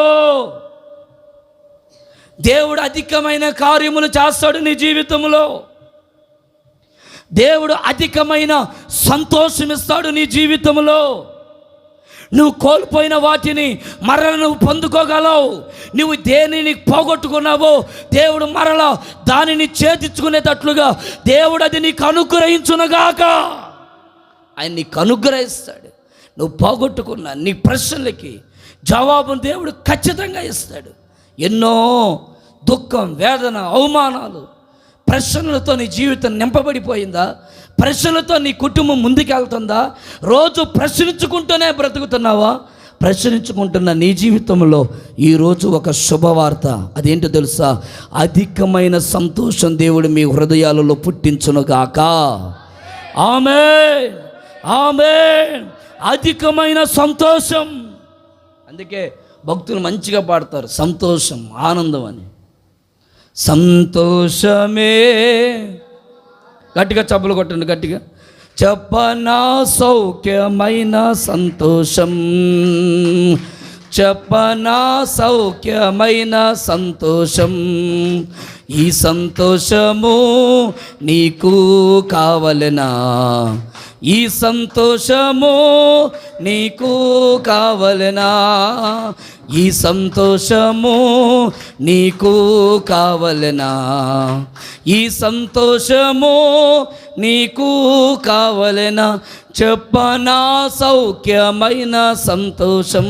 దేవుడు అధికమైన కార్యములు చేస్తాడు నీ జీవితంలో. దేవుడు అధికమైన సంతోషం ఇస్తాడు నీ జీవితంలో. నువ్వు కోల్పోయిన వాటిని మరల నువ్వు పొందుకోగలవు. నువ్వు దేనిని పోగొట్టుకున్నావో దేవుడు మరల దానిని చేతించుకునేటట్లుగా దేవుడు అది నీకు అనుగ్రహించునుగాక. ఆయన నీకు అనుగ్రహిస్తాడు. నువ్వు పోగొట్టుకున్న నీ ప్రశ్నలకి జవాబును దేవుడు ఖచ్చితంగా ఇస్తాడు. ఎన్నో దుఃఖం, వేదన, అవమానాలు, ప్రశ్నలతో నీ జీవితం నింపబడిపోయిందా? ప్రశ్నలతో నీ కుటుంబం ముందుకెళ్తుందా? రోజు ప్రశ్నించుకుంటూనే బ్రతుకుతున్నావా? ప్రశ్నించుకుంటున్న నీ జీవితంలో ఈరోజు ఒక శుభవార్త. అదేంటో తెలుసా? అధికమైన సంతోషం దేవుడు మీ హృదయాలలో పుట్టించునుగాక. ఆమేన్ ఆమేన్. అధికమైన సంతోషం. అందుకే భక్తులు మంచిగా పాడతారు, సంతోషం, ఆనందం అని. సంతోషమే, గట్టిగా చప్పలు కొట్టండి గట్టిగా. చెప్పనా సౌఖ్యమైన సంతోషం, చెప్పనా సౌఖ్యమైన సంతోషం, ఈ సంతోషము నీకు కావలెనా, ఈ సంతోషము నీకు కావలెనా, ఈ సంతోషము నీకు కావలెనా, ఈ సంతోషము నీకు కావలెనా, చెప్పనా సౌఖ్యమైన సంతోషం.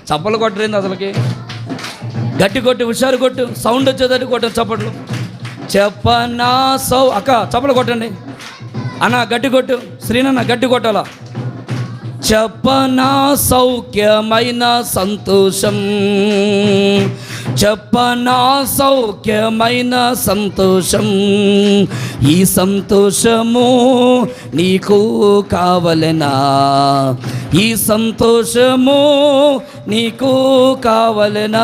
చప్పలు కొట్టలేదు అసలుకి, గట్టి కొట్టి హుషారు కొట్టు, సౌండ్ వచ్చేటట్టు కొట్టండి చప్పట్లు. చెప్పనా అక్క చప్పలు కొట్టండి అన్న, గట్టి కొట్టు, శ్రీనన్న గట్టి కొట్టాల. చెప్పనా సౌఖ్యమైన సంతోషం, చెప్పనా సౌఖ్యమైన సంతోషం, ఈ సంతోషము నీకు కావలెనా, ఈ సంతోషము నీకు కావలెనా,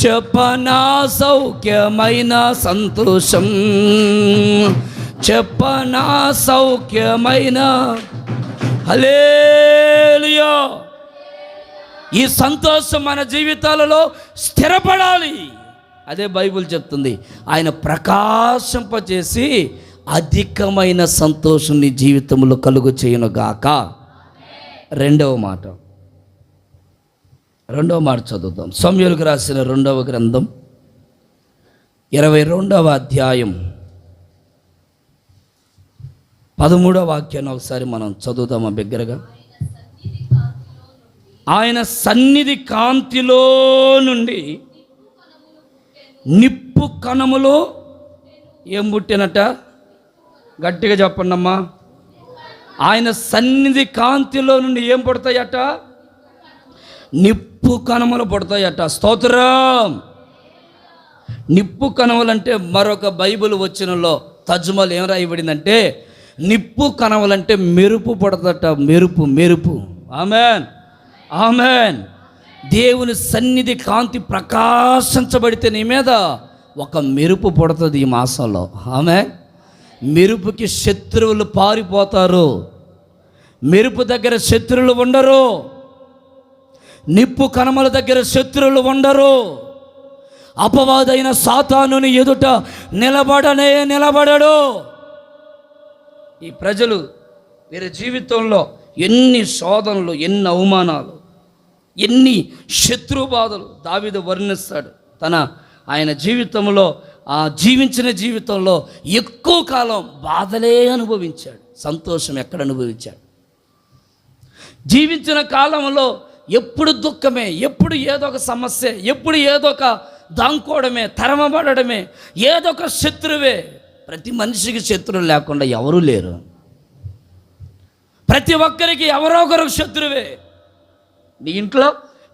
చెప్పనా సౌఖ్యమైన సంతోషం, చెప్పనా సౌఖ్యమైన. హల్లెలూయా. ఈ సంతోషం మన జీవితాలలో స్థిరపడాలి. అదే బైబిల్ చెప్తుంది. ఆయన ప్రకాశింపచేసి అధికమైన సంతోషం నీ జీవితంలో కలుగు చేయనుగాక. రెండవ మాట చదువుదాం. సమూయేలుకు రాసిన 2వ గ్రంథం 22వ అధ్యాయం 13వ వాక్యాన్ని ఒకసారి మనం చదువుదామా బిగ్గరగా. ఆయన సన్నిధి కాంతిలో నుండి నిప్పు కణములు ఏం పుట్టినట? గట్టిగా చెప్పండమ్మా. ఆయన సన్నిధి కాంతిలో నుండి ఏం పుడతాయట? నిప్పు కణములు పుడతాయట. స్తోత్రం. నిప్పు కణములంటే మరొక బైబిల్ వచనంలో తర్జుమాలో ఏం రాయబడిందంటే, నిప్పు కణములంటే మెరుపు పుడతట. మెరుపు. Amen, amen. దేవుని సన్నిధి కాంతి ప్రకాశించబడితే నీ మీద ఒక మెరుపు పుడుతుంది ఈ మాసంలో. ఆమెన్. మెరుపుకి శత్రువులు పారిపోతారు. మెరుపు దగ్గర శత్రువులు ఉండరు. నిప్పు కణముల దగ్గర శత్రువులు ఉండరు. అపవాదైన సాతానుని ఎదుట నిలబడడు. ఈ ప్రజలు వీరి జీవితంలో ఎన్ని శోధనలు, ఎన్ని అవమానాలు, ఎన్ని శత్రుబాధలు దావీదు వర్ణిస్తాడు. ఆయన జీవితంలో, ఆ జీవించిన జీవితంలో ఎక్కువ కాలం బాధలే అనుభవించాడు. సంతోషం ఎక్కడ అనుభవించాడు? జీవించిన కాలంలో ఎప్పుడు దుఃఖమే, ఎప్పుడు ఏదో ఒక సమస్య, ఎప్పుడు ఏదో ఒక దాంకోవడమే, తరమబడమే, ఏదో ఒక శత్రువే. ప్రతి మనిషికి శత్రువు లేకుండా ఎవరూ లేరు. ప్రతి ఒక్కరికి ఎవరో ఒకరికి శత్రువే. నీ ఇంట్లో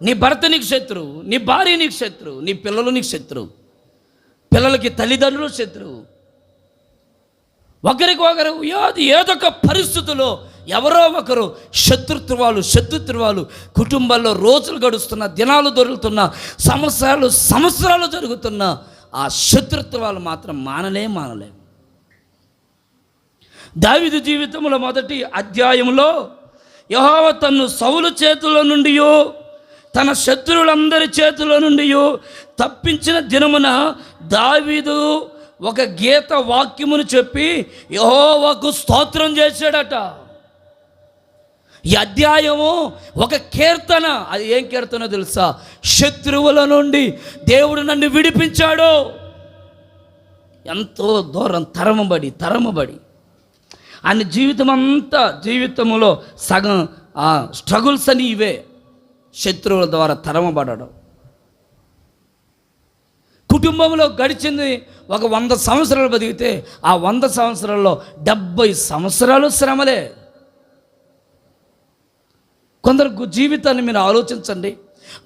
నీ భర్త నీకు శత్రువు, నీ భార్య నీకు శత్రువు, నీ పిల్లలు నీకు శత్రువు, పిల్లలకి తల్లిదండ్రులు శత్రువు. ఒకరికి ఒకరు ఏదో ఒక పరిస్థితుల్లో ఎవరో ఒకరు శత్రుత్వాలు కుటుంబాల్లో రోజులు గడుస్తున్న, దినాలు దొరుకుతున్న, సంవత్సరాలు జరుగుతున్న ఆ శత్రుత్వాలు మాత్రం మానలేం. దావీదు జీవితంలో మొదటి అధ్యాయంలో యెహోవా తన్ను సౌలు చేతుల నుండి, తన శత్రువులందరి చేతుల నుండి తప్పించిన దినమున దావీదు ఒక గీత వాక్యమును చెప్పి యెహోవాకు స్తోత్రం చేశాడట. ఈ అధ్యాయము ఒక కీర్తన. అది ఏం కీర్తన తెలుసా? శత్రువుల నుండి దేవుడు నన్ను విడిపించాడు. ఎంతో దూరం తరమబడి ఆయన జీవితంలో సగం ఆ స్ట్రగుల్స్ అని ఇవే. శత్రువుల ద్వారా తరమబడడం. కుటుంబంలో గడిచింది ఒక 100 సంవత్సరాలు బతికితే ఆ 100 సంవత్సరాల్లో 70 సంవత్సరాలు శ్రమలే. కొందరు జీవితాన్ని మీరు ఆలోచించండి.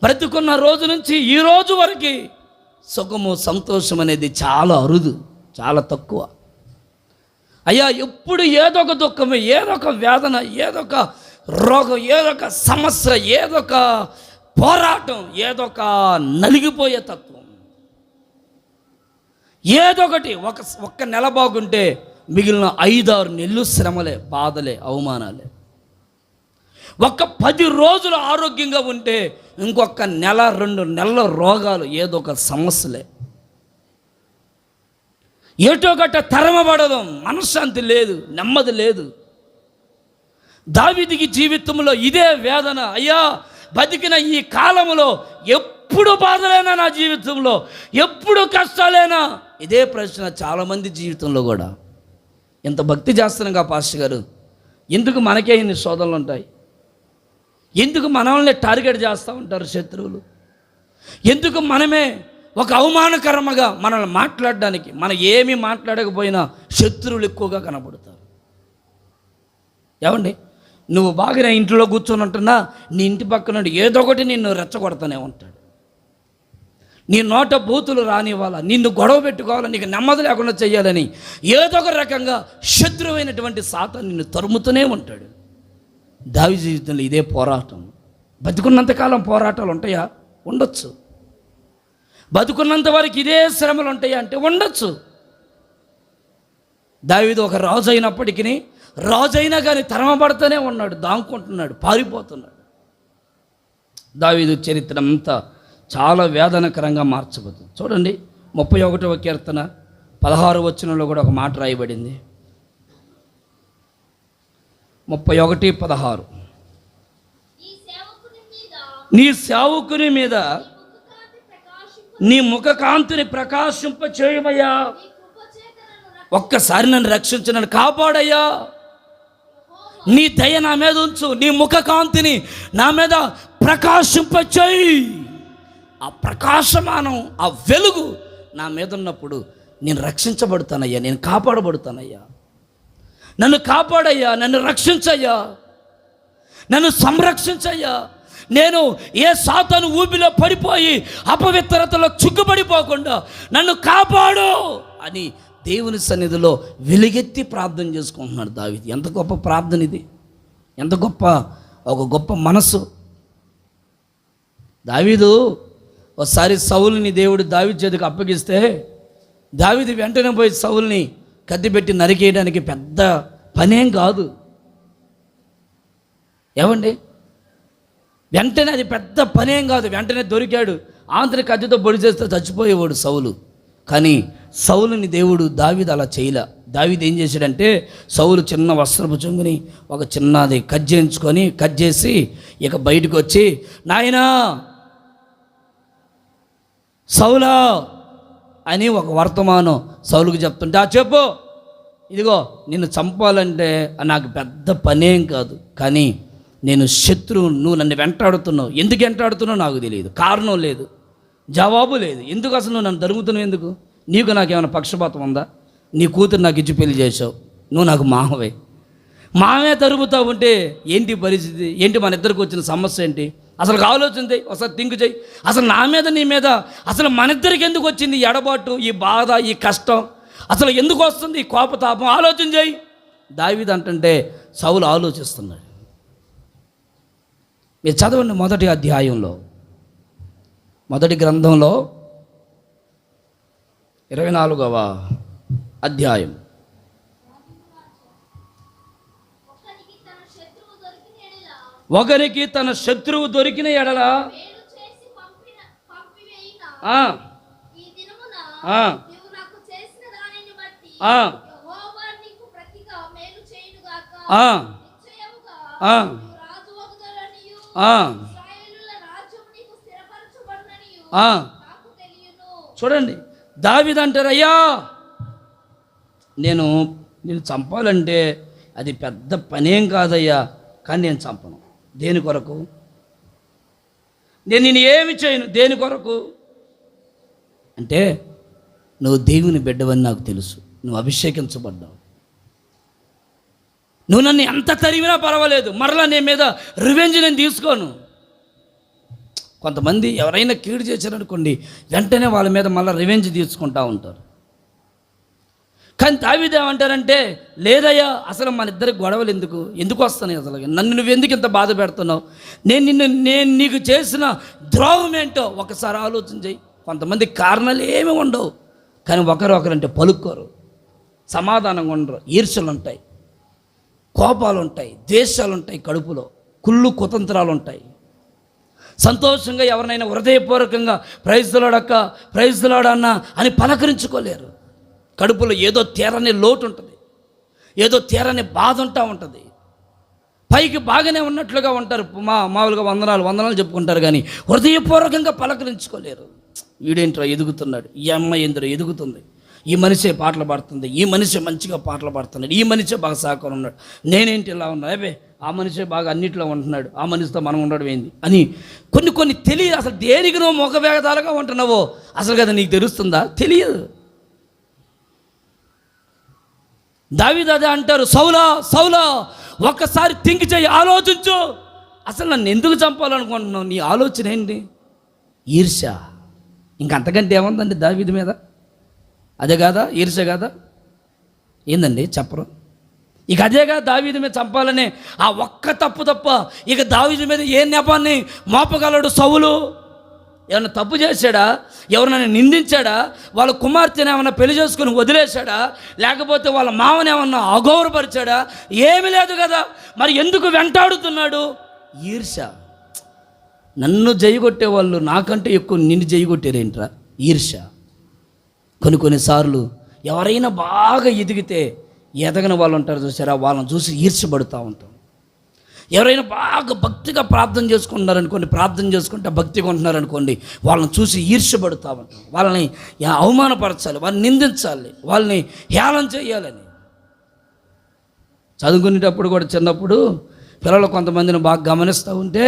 బ్రతుకున్న రోజు నుంచి ఈ రోజు వరకు సుఖము, సంతోషం అనేది చాలా అరుదు, చాలా తక్కువ. అయ్యా, ఎప్పుడు ఏదో ఒక దుఃఖమే, ఏదో ఒక వేదన, ఏదో ఒక రోగం, ఏదో ఒక సమస్య, ఏదో ఒక పోరాటం, ఏదో ఒక నలిగిపోయే తత్వం. ఏదో ఒకటి ఒక్క నెల బాగుంటే మిగిలిన 5-6 నెలలు శ్రమలే, బాధలే, అవమానాలే. ఒక 10 రోజులు ఆరోగ్యంగా ఉంటే ఇంకొక నెల 2 నెలల రోగాలు, ఏదో ఒక సమస్యలే. ఏటో గట్ట తరమబడడం, మనశ్శాంతి లేదు, నెమ్మది లేదు. దావీదుకి జీవితంలో ఇదే వేదన. అయ్యా, బతికిన ఈ కాలంలో ఎప్పుడు బాధలేనా, నా జీవితంలో ఎప్పుడు కష్టాలేనా? ఇదే ప్రశ్న చాలామంది జీవితంలో కూడా. ఎంత భక్తి చేస్తున్నాగా పాస్టర్ గారు, ఎందుకు మనకే ఇన్ని శోధనలు ఉంటాయి? ఎందుకు మనల్ని టార్గెట్ చేస్తూ ఉంటారు శత్రువులు? ఎందుకు మనమే ఒక అవమానకరంగా మనల్ని మాట్లాడడానికి, మనం ఏమీ మాట్లాడకపోయినా శత్రువులు ఎక్కువగా కనబడతారు. ఏమండి, నువ్వు బాగా ఇంట్లో కూర్చొని ఉంటున్నా నీ ఇంటి పక్కన ఏదో ఒకటి నిన్ను రెచ్చగొడతానే ఉంటాడు. నీ నోట బూతులు రానివ్వాలా, నిన్ను గొడవ పెట్టుకోవాలా, నీకు నెమ్మది లేకుండా చేయాలని ఏదో ఒక రకంగా శత్రువైనటువంటి సాతాను నిన్ను తరుముతూనే ఉంటాడు. దావీదు జీవితంలో ఇదే పోరాటం. బతుకున్నంతకాలం పోరాటాలు ఉంటాయా? ఉండొచ్చు. బతుకున్నంత వరకు ఇదే శ్రమలు ఉంటాయా అంటే ఉండొచ్చు. దావీదు ఒక రాజు అయినప్పటికీ రాజు అయినా కానీ తరమబడుతూనే ఉన్నాడు, దాంకుంటున్నాడు, పారిపోతున్నాడు. దావీదు చరిత్ర అంతా చాలా వేదనకరంగా మార్చబోతుంది. చూడండి 31వ కీర్తన 16వ వచనంలో కూడా ఒక మాట రాయబడింది. 31:16 నీ సేవకుని మీద నీ ముఖ కాంతిని ప్రకాశింప చేయమయ్యా. ఒక్కసారి నన్ను రక్షించు, నన్ను కాపాడయ్యా. నీ దయ నా మీద ఉంచు, నీ ముఖ కాంతిని నా మీద ప్రకాశింప చేయి. ఆ ప్రకాశమానం, ఆ వెలుగు నా మీద ఉన్నప్పుడు నేను రక్షించబడతానయ్యా, నేను కాపాడబడతానయ్యా. నన్ను కాపాడయ్యా, నన్ను రక్షించయ్యా, నన్ను సంరక్షించయ్యా. నేను ఏ సాతాను ఊబిలో పడిపోయి అపవిత్రతలో చిక్కుపడిపోకుండా నన్ను కాపాడు అని దేవుని సన్నిధిలో వెలుగెత్తి ప్రార్థన చేసుకుంటున్నాడు దావీదు. ఎంత గొప్ప ప్రార్థన ఇది, ఎంత ఒక గొప్ప మనసు. దావీదు ఒకసారి సౌలుని దేవుడు దావీదు చేతికి అప్పగిస్తే దావీదు వెంటనే పోయి సౌలుని కత్తిపెట్టి నరికేయడానికి పెద్ద పనేం కాదు. ఏమండి, వెంటనే అది పెద్ద పనేం కాదు. వెంటనే దొరికాడు, ఆంతని కత్తితో పొడి చేస్తే చచ్చిపోయేవాడు సౌలు. కానీ సౌలుని దేవుడు దావీదు అలా చేయలే. దావీదు ఏం చేశాడంటే సౌలు చిన్న వస్త్రపు చెంగుని ఒక చిన్నది కట్ చేసి ఇక బయటకు వచ్చి, నాయనా సౌలా అని ఒక వర్తమానం సౌలుకు చెప్తుంటే, చెప్పు, ఇదిగో నిన్ను చంపాలంటే నాకు పెద్ద పనేం కాదు, కానీ నేను శత్రువు, నువ్వు నన్ను వెంటాడుతున్నావు. ఎందుకు వెంటాడుతున్నావు నాకు తెలియదు, కారణం లేదు, జవాబు లేదు. ఎందుకు అసలు నువ్వు నన్ను తరుగుతున్నావు? ఎందుకు? నీకు నాకేమైనా పక్షపాతం ఉందా? నీ కూతురు నాకు ఇచ్చి పెళ్లి చేసావు, నువ్వు నాకు మామే తరుగుతావు ఉంటే ఏంటి పరిస్థితి? ఏంటి మన ఇద్దరికి వచ్చిన సమస్య ఏంటి? అసలు ఆలోచన చేయి, ఒకసారి థింక్ చేయి. అసలు నా మీద నీ మీద అసలు మన ఇద్దరికి ఎందుకు వచ్చింది ఈ ఎడబాటు, ఈ బాధ, ఈ కష్టం? అసలు ఎందుకు వస్తుంది ఈ కోపతాపం? ఆలోచన చేయి. దావీదు అంటే సౌలు ఆలోచిస్తున్నాడు. మీరు చదవండి మొదటి అధ్యాయంలో, మొదటి గ్రంథంలో 24వ అధ్యాయం. ఒకరికి తన శత్రువు దొరికిన ఎడల చూడండి, దావీదు అంటారు, అయ్యా నేను చంపాలంటే అది పెద్ద పనేం కాదయ్యా, కానీ నేను చంపను. దేని కొరకు? నేను ఏమి చేయను. దేని కొరకు అంటే నువ్వు దేవుని బిడ్డవని నాకు తెలుసు, నువ్వు అభిషేకించబడ్డావు, నువ్వు నన్ను ఎంత తరిమినా పర్వాలేదు, మరలా నీ మీద రివెంజ్ నేను తీసుకోను. కొంతమంది ఎవరైనా కీడు చేశారనుకోండి, వెంటనే వాళ్ళ మీద మళ్ళీ రివెంజ్ తీసుకుంటూ ఉంటారు. కానీ దావీదు ఏమంటారంటే, లేదయ్యా, అసలు మన ఇద్దరికి గొడవలు ఎందుకు వస్తున్నాయి? అసలు నన్ను నువ్వు ఎందుకు ఇంత బాధ పెడుతున్నావు? నేను నీకు చేసిన ద్రోహం ఏంటో ఒకసారి ఆలోచన చేయి. కొంతమంది కారణాలు ఏమి ఉండవు, కానీ ఒకరంటే పలుకోరు, సమాధానంగా ఉండరు, ఈర్ష్యలు ఉంటాయి, కోపాలు ఉంటాయి, ద్వేషాలు ఉంటాయి, కడుపులో కుళ్ళు కుతంత్రాలు ఉంటాయి. సంతోషంగా ఎవరినైనా హృదయపూర్వకంగా ప్రైజ్ ది లార్డ్ అక్క, ప్రైజ్ ది లార్డ్ అన్న అని పలకరించుకోలేరు. కడుపులో ఏదో తీరని లోటు ఉంటుంది, ఏదో తీరని బాధ ఉంటుంది. పైకి బాగానే ఉన్నట్లుగా ఉంటారు, మామూలుగా వందనాలు చెప్పుకుంటారు, కానీ హృదయపూర్వకంగా పలకరించుకోలేరు. వీడేంట్రా ఎదుగుతున్నాడు, ఈ అమ్మాయి ఏంద్రో ఎదుగుతుంది, ఈ మనిషే పాటలు పాడుతుంది, ఈ మనిషే మంచిగా పాటలు పాడుతున్నాడు, ఈ మనిషే బాగా సహకారం ఉన్నాడు, నేనేంటి ఇలా ఉన్నా, అబ్బే ఆ మనిషే బాగా అన్నిట్లో ఉంటున్నాడు, ఆ మనిషితో మనం ఉండడం ఏంది అని కొన్ని తెలియదు. అసలు దేనికి నువ్వు ముఖ వేగదాలుగా ఉంటున్నావో అసలు కదా నీకు తెలుస్తుందా? తెలియదు. దావీదు అదే అంటారు, సౌలా ఒక్కసారి థింక్ చేయి, ఆలోచించు. అసలు నన్ను ఎందుకు చంపాలనుకుంటున్నావు? నీ ఆలోచన ఏంటి? ఈర్ష్య. ఇంకంతకంటే ఏముందండి దావీదు మీద? అదే కాదా ఈర్ష్య కాదా? ఏందండి చెప్పరు? ఇక అదేగా దావీదు మీద చంపాలనే ఆ ఒక్క తప్పు తప్ప ఇక దావీదు మీద ఏ నెపాన్ని మోపగలడు సౌలు? ఏమన్నా తప్పు చేశాడా? ఎవరినైనా నిందించాడా? వాళ్ళ కుమార్తెను ఏమన్నా పెళ్లి చేసుకుని వదిలేశాడా? లేకపోతే వాళ్ళ మామని ఏమన్నా అగౌరవపరిచాడా? ఏమీ లేదు కదా. మరి ఎందుకు వెంటాడుతున్నాడు? ఈర్ష్య. నన్ను జయగొట్టే వాళ్ళు నాకంటే ఎక్కువ నిన్ను జయగొట్టారేంట్రా? ఈర్ష్య. కొన్నిసార్లు ఎవరైనా బాగా ఎదిగితే ఎదగని వాళ్ళు ఉంటారు చూసారా, వాళ్ళని చూసి ఈర్ష్యపడుతూ ఉంటాం. ఎవరైనా బాగా భక్తిగా ప్రార్థన చేసుకుంటున్నారనుకోండి, ప్రార్థన చేసుకుంటే భక్తిగా ఉంటున్నారనుకోండి, వాళ్ళని చూసి ఈర్ష్యపడుతూ ఉంటాం. వాళ్ళని అవమానపరచాలి, వాళ్ళని నిందించాలి, వాళ్ళని హేళన చేయాలని. చదువుకునేటప్పుడు కూడా చిన్నప్పుడు పిల్లలు కొంతమందిని బాగా గమనిస్తూ ఉంటే,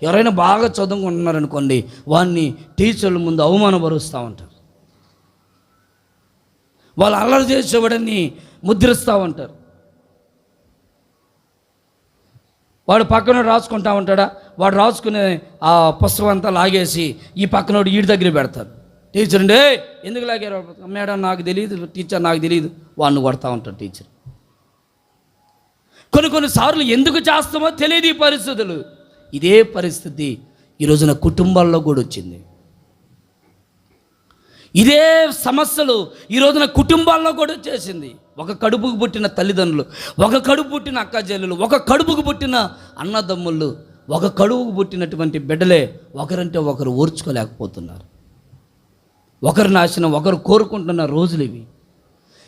ఎవరైనా బాగా చదువుకుంటున్నారనుకోండి, వాడిని టీచర్ల ముందు అవమానపరుస్తూ ఉంటారు. వాళ్ళు అల్లరి చేసేవాడని ముద్రిస్తూ ఉంటారు. వాడు పక్కన రాసుకుంటా ఉంటాడా, వాడు రాసుకునే ఆ పుస్తకం అంతా లాగేసి ఈ పక్కనోడు వీడి దగ్గర పెడతారు. టీచర్ అండి ఎందుకు లాగారు? మేడం నాకు తెలియదు, టీచర్ నాకు తెలియదు, వాడిని కొడతా ఉంటాడు టీచర్. కొన్నిసార్లు ఎందుకు చేస్తామో తెలియదు ఈ పరిస్థితులు. ఇదే పరిస్థితి ఈ రోజున కుటుంబాల్లో కూడా వచ్చింది. ఇదే సమస్యలు ఈ రోజున కుటుంబాల్లో కూడా వచ్చేసింది. ఒక కడుపుకు పుట్టిన తల్లిదండ్రులు, ఒక కడుపు పుట్టిన అక్క చెల్లెలు, ఒక కడుపుకు పుట్టిన అన్నదమ్ముళ్ళు, ఒక కడుపుకు పుట్టినటువంటి బిడ్డలే ఒకరంటే ఒకరు ఓర్చుకోలేకపోతున్నారు. ఒకరి నాశనం ఒకరు కోరుకుంటున్న రోజులు ఇవి.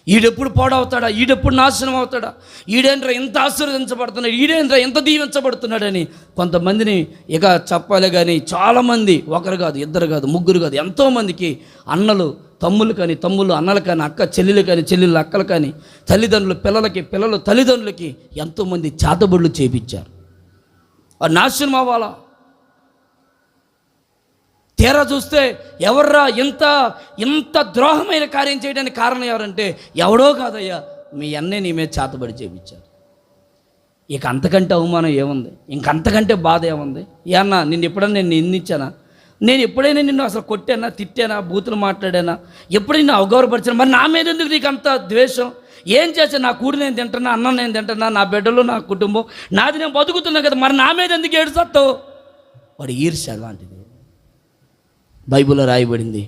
ఈడెప్పుడు పాడవుతాడా, ఈడెప్పుడు నాశనం అవుతాడా, ఈడేంద్ర ఎంత ఆశీర్వదించబడుతున్నాడు, ఈడేంద్ర ఎంత దీవించబడుతున్నాడని కొంతమందిని ఇక చెప్పాలి. కానీ చాలామంది, ఒకరు కాదు, ఇద్దరు కాదు, ముగ్గురు కాదు, ఎంతోమందికి అన్నలు తమ్ముళ్ళు కానీ, తమ్ముళ్ళు అన్నలు కానీ, అక్క చెల్లెలు కానీ, చెల్లెళ్ళు అక్కలు కానీ, తల్లిదండ్రులు పిల్లలకి, పిల్లలు తల్లిదండ్రులకి ఎంతోమంది చేతబడులు చేపించారు. నాశనం అవ్వాలా? తీరా చూస్తే ఎవర్రా ఇంత ద్రోహమైన కార్యం చేయడానికి కారణం ఎవరంటే ఎవడో కాదయ్యా, మీ అన్నే నీ మీద చేతబడి చేపించారు. ఇక అంతకంటే అవమానం ఏముంది? ఇంకంతకంటే బాధ ఏముంది? ఏమన్నా నిన్ను ఎప్పుడన్నా నేను నిందించానా? నేను ఎప్పుడైనా నిన్ను అసలు కొట్టానా, తిట్టానా, బూతులు మాట్లాడానా, ఎప్పుడైనా అవగౌరవపరిచానా? మరి నా మీద ఎందుకు నీకు అంత ద్వేషం? ఏం చేసా? నా కూడి నేను తింటున్నా, అన్నం నేను తింటున్నా, నా బిడ్డలు, నా కుటుంబం నాది, నేను బతుకుతున్నా కదా, మరి నా మీద ఎందుకు ఏడుస్తావు? వాడు ఈర్ష్య లాంటిది. బైబిల్లో రాయబడింది,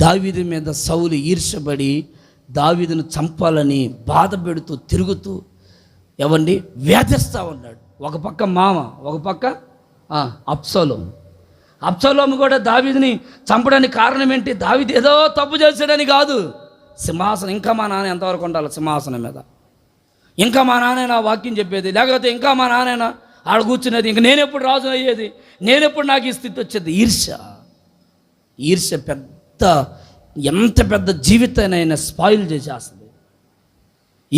దావీదు మీద సౌలు ఈర్ష్యపడి దావీదును చంపాలని బాధ పెడుతూ తిరుగుతూ ఎవండి వేధిస్తూ ఉన్నాడు. ఒక పక్క మామ, ఒక పక్క అబ్షాలోము కూడా దావీదుని చంపడానికి కారణం ఏంటి? దావీదు ఏదో తప్పు చేశాడని కాదు. సింహాసనం, ఇంకా మా నాన్న ఎంతవరకు ఉండాలి సింహాసనం మీద, ఇంకా మా నాన్న వాక్యం చెప్పేది, లేకపోతే ఇంకా మా నాన్న ఆడ కూర్చునేది, ఇంక నేనెప్పుడు రాజు అయ్యేది, నేనెప్పుడు నాకు ఈ స్థితి వచ్చేది? ఈర్ష్య ఎంత పెద్ద జీవితాన్ని స్పాయిల్ చేసేస్తుంది.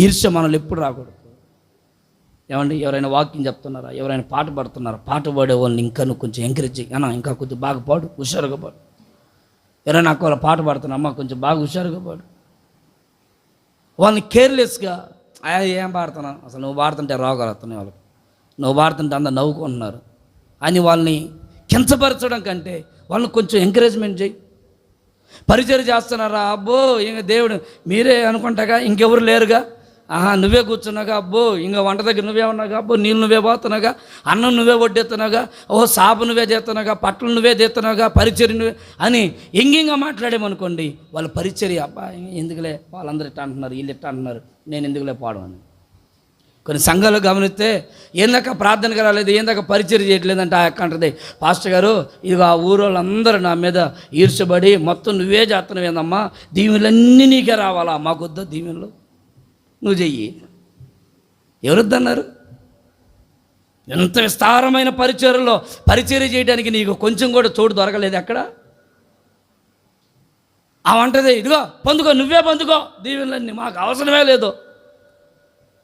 ఈర్ష్య మనల్ని ఎప్పుడు రాకూడదు. ఏమండి, ఎవరైనా వాక్యం చెప్తున్నారా, ఎవరైనా పాట పాడుతున్నారా, పాట పాడే వాళ్ళని ఇంకా నువ్వు కొంచెం ఎంకరేజ్ అన్నా, ఇంకా కొంచెం బాగా పాడు, హుషారుగా పాడు. ఎవరైనా నాకు వాళ్ళ పాట పాడుతున్నా, అమ్మ కొంచెం బాగా హుషారుగా పాడు. వాళ్ళని కేర్లెస్గా ఏం పాడుతున్నా, అసలు నువ్వు పాడుతుంటే రాగలుగుతున్నాయి వాళ్ళకి, నువ్వు పాడుతుంటే అందరు నవ్వుకుంటున్నారు అని వాళ్ళని కించపరచడం కంటే వాళ్ళని కొంచెం ఎంకరేజ్మెంట్ చేయి. పరిచయం చేస్తున్నారా, అబ్బో ఇంక దేవుడు మీరే అనుకుంటాగా, ఇంకెవరు లేరుగా, నువ్వే కూర్చున్నాగా, అబ్బో ఇంకా వంట దగ్గర నువ్వే ఉన్నాగా, అబ్బో నీళ్ళు నువ్వే పోతున్నాగా, అన్నం నువ్వే వడ్డెత్తున్నాగా, సాపు నువ్వే చేస్తున్నాగా, పట్టలు నువ్వే చేస్తున్నాగా, పరిచర్య నువ్వే అని ఎంగింగా మాట్లాడేమనుకోండి, వాళ్ళ పరిచర్య అబ్బా ఎందుకులే, వాళ్ళందరూ ఇట్లా అంటున్నారు, వీళ్ళు ఇట్లా అంటున్నారు, నేను ఎందుకులే పాడమని. కొన్ని సంఘాలు గమనిస్తే ఏందాక ప్రార్థనగా రాలేదు, ఏందాక పరిచయం చేయట్లేదంటే ఆ యొక్క అంటది, పాస్టర్ గారు ఇది ఆ ఊరోళ్ళందరూ నా మీద ఈర్ష్యపడి మొత్తం నువ్వే చేస్తున్నావు ఏందమ్మా, దీవెనలన్నీ నీకే రావాలా, మాకొద్దా దీవెనలు, నువ్వు చెయ్యి. ఎవరొద్దన్నారు? ఎంత విస్తారమైన పరిచర్యలో పరిచర్య చేయడానికి నీకు కొంచెం కూడా చోటు దొరకలేదు ఎక్కడ. ఆమంటది, ఇదిగో పొందుకో, నువ్వే పొందుకో దీవెనలన్నీ, మాకు అవసరమే లేదు,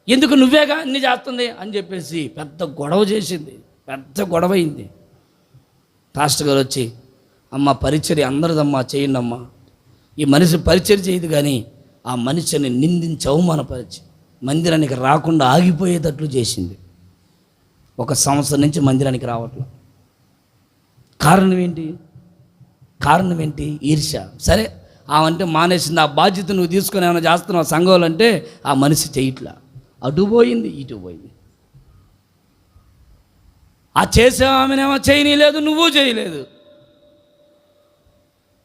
ఎందుకు నువ్వేగా అన్నీ చేస్తుంది అని చెప్పేసి పెద్ద గొడవ చేసింది, పెద్ద గొడవ అయింది. పాస్టర్ గారు వచ్చి, అమ్మ పరిచర్య అందరిదమ్మా, చేయండి అమ్మా, ఈ మనిషి పరిచర్య చేయదు కానీ ఆ మనిషిని నిందించి అవమానపరిచి మందిరానికి రాకుండా ఆగిపోయేటట్లు చేసింది. 1 సంవత్సరం నుంచి మందిరానికి రావట్లేదు. కారణం ఏంటి? ఈర్ష్య. సరే, ఆమంటే మానేసింది, ఆ బాధ్యత నువ్వు తీసుకొని ఏమైనా చేస్తున్నావు సంఘంలో అంటే ఆ మనిషి చేయట్లా, అటు పోయింది ఇటు పోయింది. ఆ చేసే ఆమెనేమో చేయనీలేదు, నువ్వు చేయలేదు.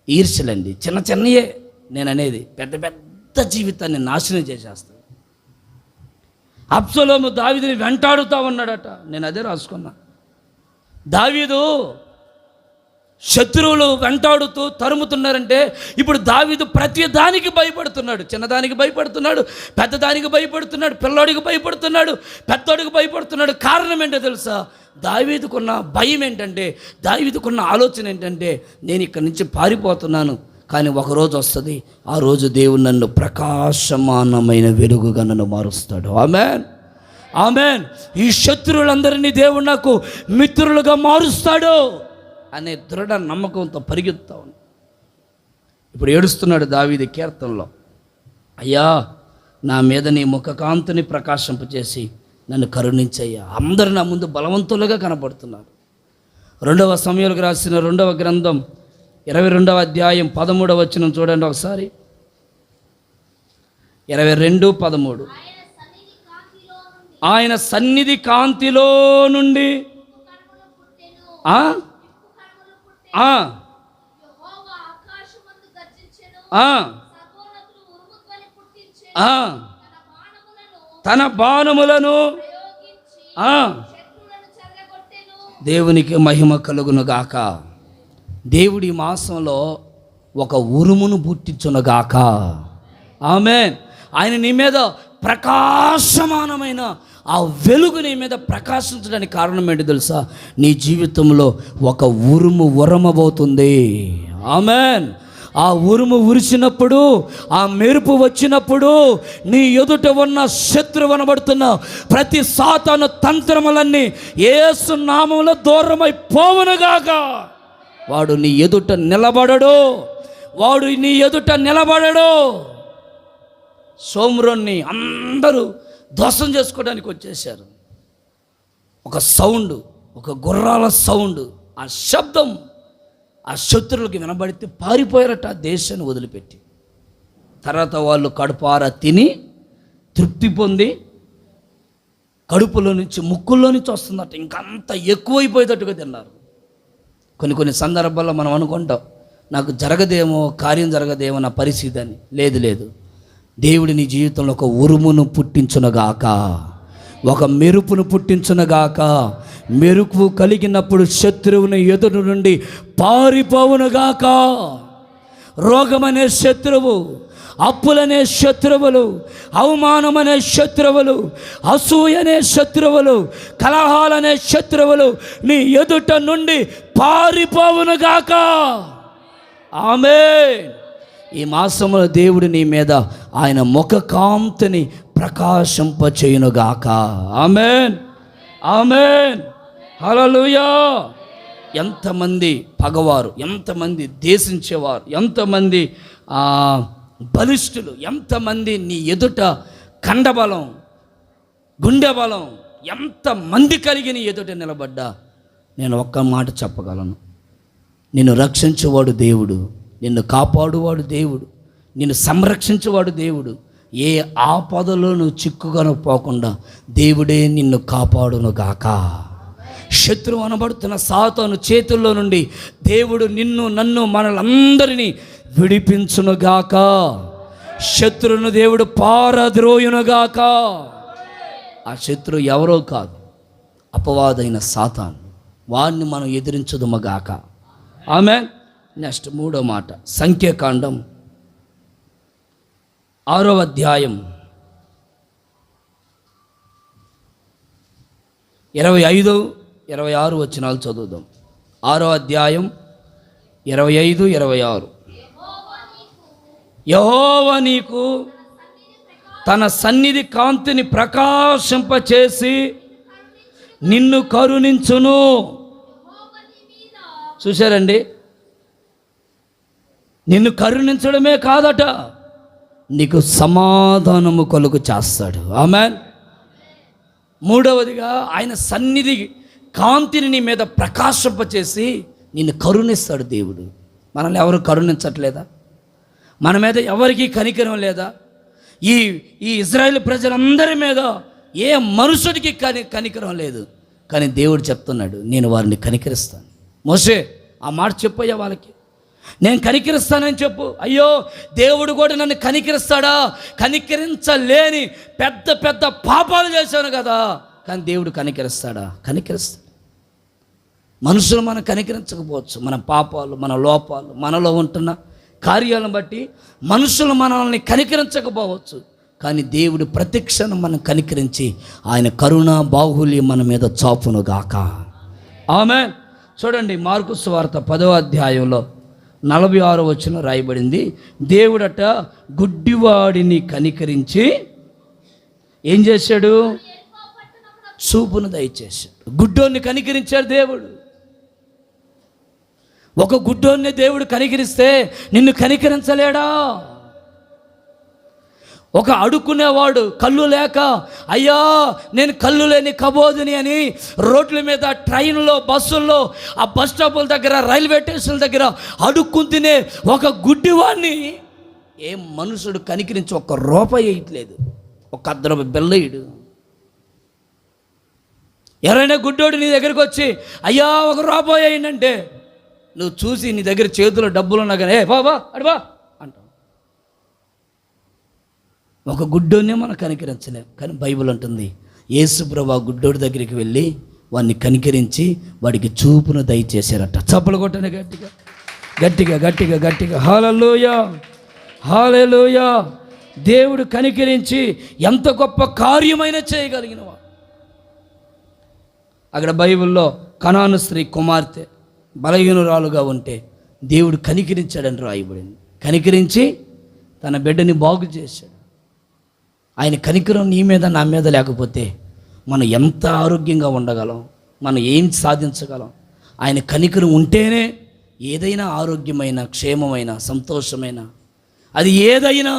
ఈర్ష్యలండి, చిన్నయే నేను అనేది, పెద్ద పెద్ద జీవితాన్ని నాశనం చేసేస్తాను. అబ్షలోము దావీదుని వెంటాడుతూ ఉన్నాడట. నేను అదే రాసుకున్నా. దావీదు శత్రువులు వెంటాడుతూ తరుముతున్నారంటే ఇప్పుడు దావీదు ప్రతి దానికి భయపడుతున్నాడు. చిన్నదానికి భయపడుతున్నాడు, పెద్దదానికి భయపడుతున్నాడు, పిల్లోడికి భయపడుతున్నాడు, పెద్దోడికి భయపడుతున్నాడు. కారణం ఏంటో తెలుసా? దావీదుకున్న భయం ఏంటంటే, దావీదుకున్న ఆలోచన ఏంటంటే, నేను ఇక్కడి నుంచి పారిపోతున్నాను, కానీ ఒకరోజు వస్తుంది, ఆ రోజు దేవుడు నన్ను ప్రకాశమానమైన వెలుగుగా నన్ను మారుస్తాడు. ఆమేన్, ఆమేన్. ఈ శత్రువులందరినీ దేవుడు నాకు మిత్రులుగా మారుస్తాడు అనే దృఢ నమ్మకంతో పరిగెత్తా ఉన్నాడు. ఇప్పుడు ఏడుస్తున్నాడు దావీదు కీర్తనలో, అయ్యా నా మీద నీ ముఖకాంతిని ప్రకాశింపచేసి నన్ను కరుణించయ్యా. అందరూ నా ముందు బలవంతులుగా కనపడుతున్నారు. 2వ సమూయేలుకు రాసిన 2వ గ్రంథం 22వ అధ్యాయం 13వ వచనం చూడండి ఒకసారి. 22:13. ఆయన సన్నిధి కాంతిలో నుండి తన బాణములను దేవునికి మహిమ కలుగునుగాక. దేవుడి మాసంలో ఒక ఉరుమును పుట్టించునుగాక. ఆమేన్. ఆయన నీ మీద ప్రకాశమానమైన ఆ వెలుగు నీ మీద ప్రకాశించడానికి కారణం ఏంటి తెలుసా? నీ జీవితంలో ఒక ఉరుము ఉరమబోతుంది. ఆమేన్. ఆ ఉరుము ఉరిచినప్పుడు, ఆ మెరుపు వచ్చినప్పుడు నీ ఎదుట ఉన్న శత్రువు అనబడుతున్న ప్రతి సాతాను తంత్రములన్నీ యేసు నామములో దూరమై పోవునుగాక. వాడు నీ ఎదుట నిలబడడు. సోమ్రోన్ని అందరూ ధ్వంసం చేసుకోవడానికి వచ్చేసారు. ఒక సౌండ్, ఒక గుర్రాల సౌండ్, ఆ శబ్దం ఆ శత్రువులకి వినబడితే పారిపోయారట ఆ దేశాన్ని వదిలిపెట్టి. తర్వాత వాళ్ళు కడుపారా తిని తృప్తి పొంది కడుపులో నుంచి ముక్కుల్లో నుంచి వస్తుందట, ఇంకంత ఎక్కువైపోయేటట్టుగా తిన్నారు. కొన్ని సందర్భాల్లో మనం అనుకుంటాం, నాకు జరగదేమో, కార్యం జరగదేమో నా పరిస్థితి అని. లేదు, దేవుడి నీ జీవితంలో ఒక ఉరుమును పుట్టించునుగాక, ఒక మెరుపును పుట్టించునుగాక. మెరుపు కలిగినప్పుడు శత్రువుని ఎదురు నుండి పారిపోవునుగాక. రోగమనే శత్రువు, అప్పులనే శత్రువులు, అవమానమనే శత్రువులు, అసూయనే శత్రువులు, కలహాలనే శత్రువులు నీ ఎదుట నుండి పారిపోవునుగాక. ఆమేన్. ఈ మాసంలో దేవుడు నీ మీద ఆయన ముఖకాంతిని ప్రకాశింపచేయునుగాక. ఆమేన్, ఆమేన్, హల్లెలూయా. ఎంతమంది పగవారు, ఎంతమంది దేశించేవారు, ఎంతమంది బలిష్ఠులు, ఎంతమంది నీ ఎదుట కండబలం, గుండె బలం, ఎంతమంది కలిగి నీ ఎదుట నిలబడ్డా నేను ఒక్క మాట చెప్పగలను, నిన్ను రక్షించేవాడు దేవుడు, నిన్ను కాపాడువాడు దేవుడు, నిన్ను సంరక్షించేవాడు దేవుడు. ఏ ఆపదలో నువ్వు చిక్కుగా పోకుండా దేవుడే నిన్ను కాపాడునుగాక. శత్రువు అనబడుతున్న సాతాను చేతుల్లో నుండి దేవుడు నిన్ను, నన్ను, మనలందరినీ విడిపించునుగాక. శత్రువును దేవుడు పారద్రోయునుగాక. ఆ శత్రువు ఎవరో కాదు, అపవాదైన సాతాను. వాడిని మనం ఎదిరించుదుమగాక. ఆమేన్. నెక్స్ట్ 3వ మాట, సంఖ్యాకాండం 6వ అధ్యాయం 25, 26 వచనాలు చదువుదాం. 6వ అధ్యాయం 25, 26. యెహోవా నీకు తన సన్నిధి కాంతిని ప్రకాశింపచేసి నిన్ను కరుణించును. చూశారండి, నిన్ను కరుణించడమే కాదట, నీకు సమాధానము కలుగు చేస్తాడు. ఆమేన్. మూడవదిగా ఆయన సన్నిధి కాంతిని నీ మీద ప్రకాశింపచేసి నిన్ను కరుణిస్తాడు దేవుడు. మనల్ని ఎవరు కరుణించట్లేదా? మన మీద ఎవరికీ కనికరం లేదా? ఈ ఇజ్రాయేల్ ప్రజలందరి మీద ఏ మనుషుడికి కనికరం లేదు. కానీ దేవుడు చెప్తున్నాడు, నేను వారిని కనికరిస్తాను. మోసే ఆ మాట చెప్పయ్యా వాళ్ళకి, నేను కనికరిస్తానని చెప్పు. అయ్యో, దేవుడు కూడా నన్ను కనికరిస్తాడా? కనికరించలేని పెద్ద పెద్ద పాపాలు చేశాను కదా, కానీ దేవుడు కనికరిస్తాడా? కనికరిస్తాడు. మనుషులు మనం కనికరించకపోవచ్చు, మన పాపాలు, మన లోపాలు, మనలో ఉంటున్న కార్యాలను బట్టి మనుషులు మనల్ని కనికరించకపోవచ్చు. కానీ దేవుడు ప్రతిక్షణం మనం కనికరించి ఆయన కరుణ బాహుల్యం మన మీద చాపును గాక. ఆమేన్. చూడండి, మార్కు సువార్త 10వ అధ్యాయంలో 46వ వచనం రాయబడింది. దేవుడట గుడ్డివాడిని కనికరించి ఏం చేశాడు? చూపును దయచేశాడు. గుడ్డోన్ని కనికరించాడు దేవుడు. ఒక గుడ్డోన్ని దేవుడు కనికరిస్తే నిన్ను కనికరించలేడా? ఒక అడుక్కునేవాడు కళ్ళు లేక, అయ్యా నేను కళ్ళు లేని కబోదిని అని రోడ్ల మీద, ట్రైన్లో, బస్సుల్లో, ఆ బస్ స్టాపుల దగ్గర, రైల్వే స్టేషన్ల దగ్గర అడుక్కుని తినే ఒక గుడ్డివాడిని ఏం మనుషుడు కనికరించి ఒక్క రూపాయి వేయట్లేదు, ఒక ₹1 బిల్ల వేయడు. ఎవరైనా గుడ్డోడు నీ దగ్గరికి వచ్చి అయ్యా ₹1 వేయండి, నువ్వు చూసి నీ దగ్గర చేతిలో డబ్బులు ఉన్నా కానీ బాబా అడిబా అంటావు. ఒక గుడ్డోనే మనం కనికరించలేం. కానీ బైబిల్ అంటుంది, యేసుప్రభు ఆ గుడ్డోడి దగ్గరికి వెళ్ళి వాడిని కనికరించి వాడికి చూపును దయచేశారట. చప్పలు కొట్టనే గట్టిగా గట్టిగా గట్టిగా గట్టిగా. హల్లెలూయా, హల్లెలూయా. దేవుడు కనికరించి ఎంత గొప్ప కార్యమైనా చేయగలిగినవాడు. అక్కడ బైబిల్లో కనాను స్త్రీ కుమార్తె బలహీనురాలుగా ఉంటే దేవుడు కనికరించాడని రాయబడింది. కనికరించి తన బిడ్డని బాగు చేశాడు. ఆయన కనికరం నీ మీద నా మీద లేకపోతే మనం ఎంత ఆరోగ్యంగా ఉండగలం, మనం ఏం సాధించగలం? ఆయన కనికరం ఉంటేనే ఏదైనా ఆరోగ్యమైన, క్షేమమైన, సంతోషమైన, అది ఏదైనా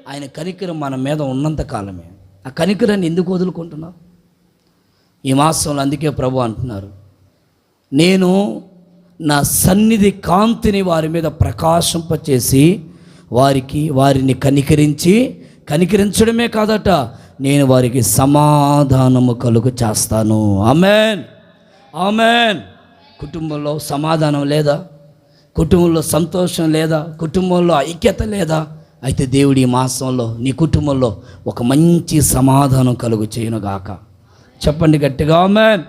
ఆయన కనికరం మన మీద ఉన్నంత కాలమే. ఆ కనికరాన్ని ఎందుకు వదులుకుంటున్నావు? ఈ మాసంలో అందుకే ప్రభు అంటున్నారు, నేను నా సన్నిధి కాంతిని వారి మీద ప్రకాశింపచేసి వారిని కనికరించడమే కాదట, నేను వారికి సమాధానము కలుగు చేస్తాను. ఆమేన్, ఆమేన్. కుటుంబంలో సమాధానం లేదా? కుటుంబంలో సంతోషం లేదా? కుటుంబంలో ఐక్యత లేదా? అయితే దేవుడి ఈ మాసంలో నీ కుటుంబంలో ఒక మంచి సమాధానం కలుగు చేయనుగాక. చెప్పండి గట్టిగా ఆమేన్,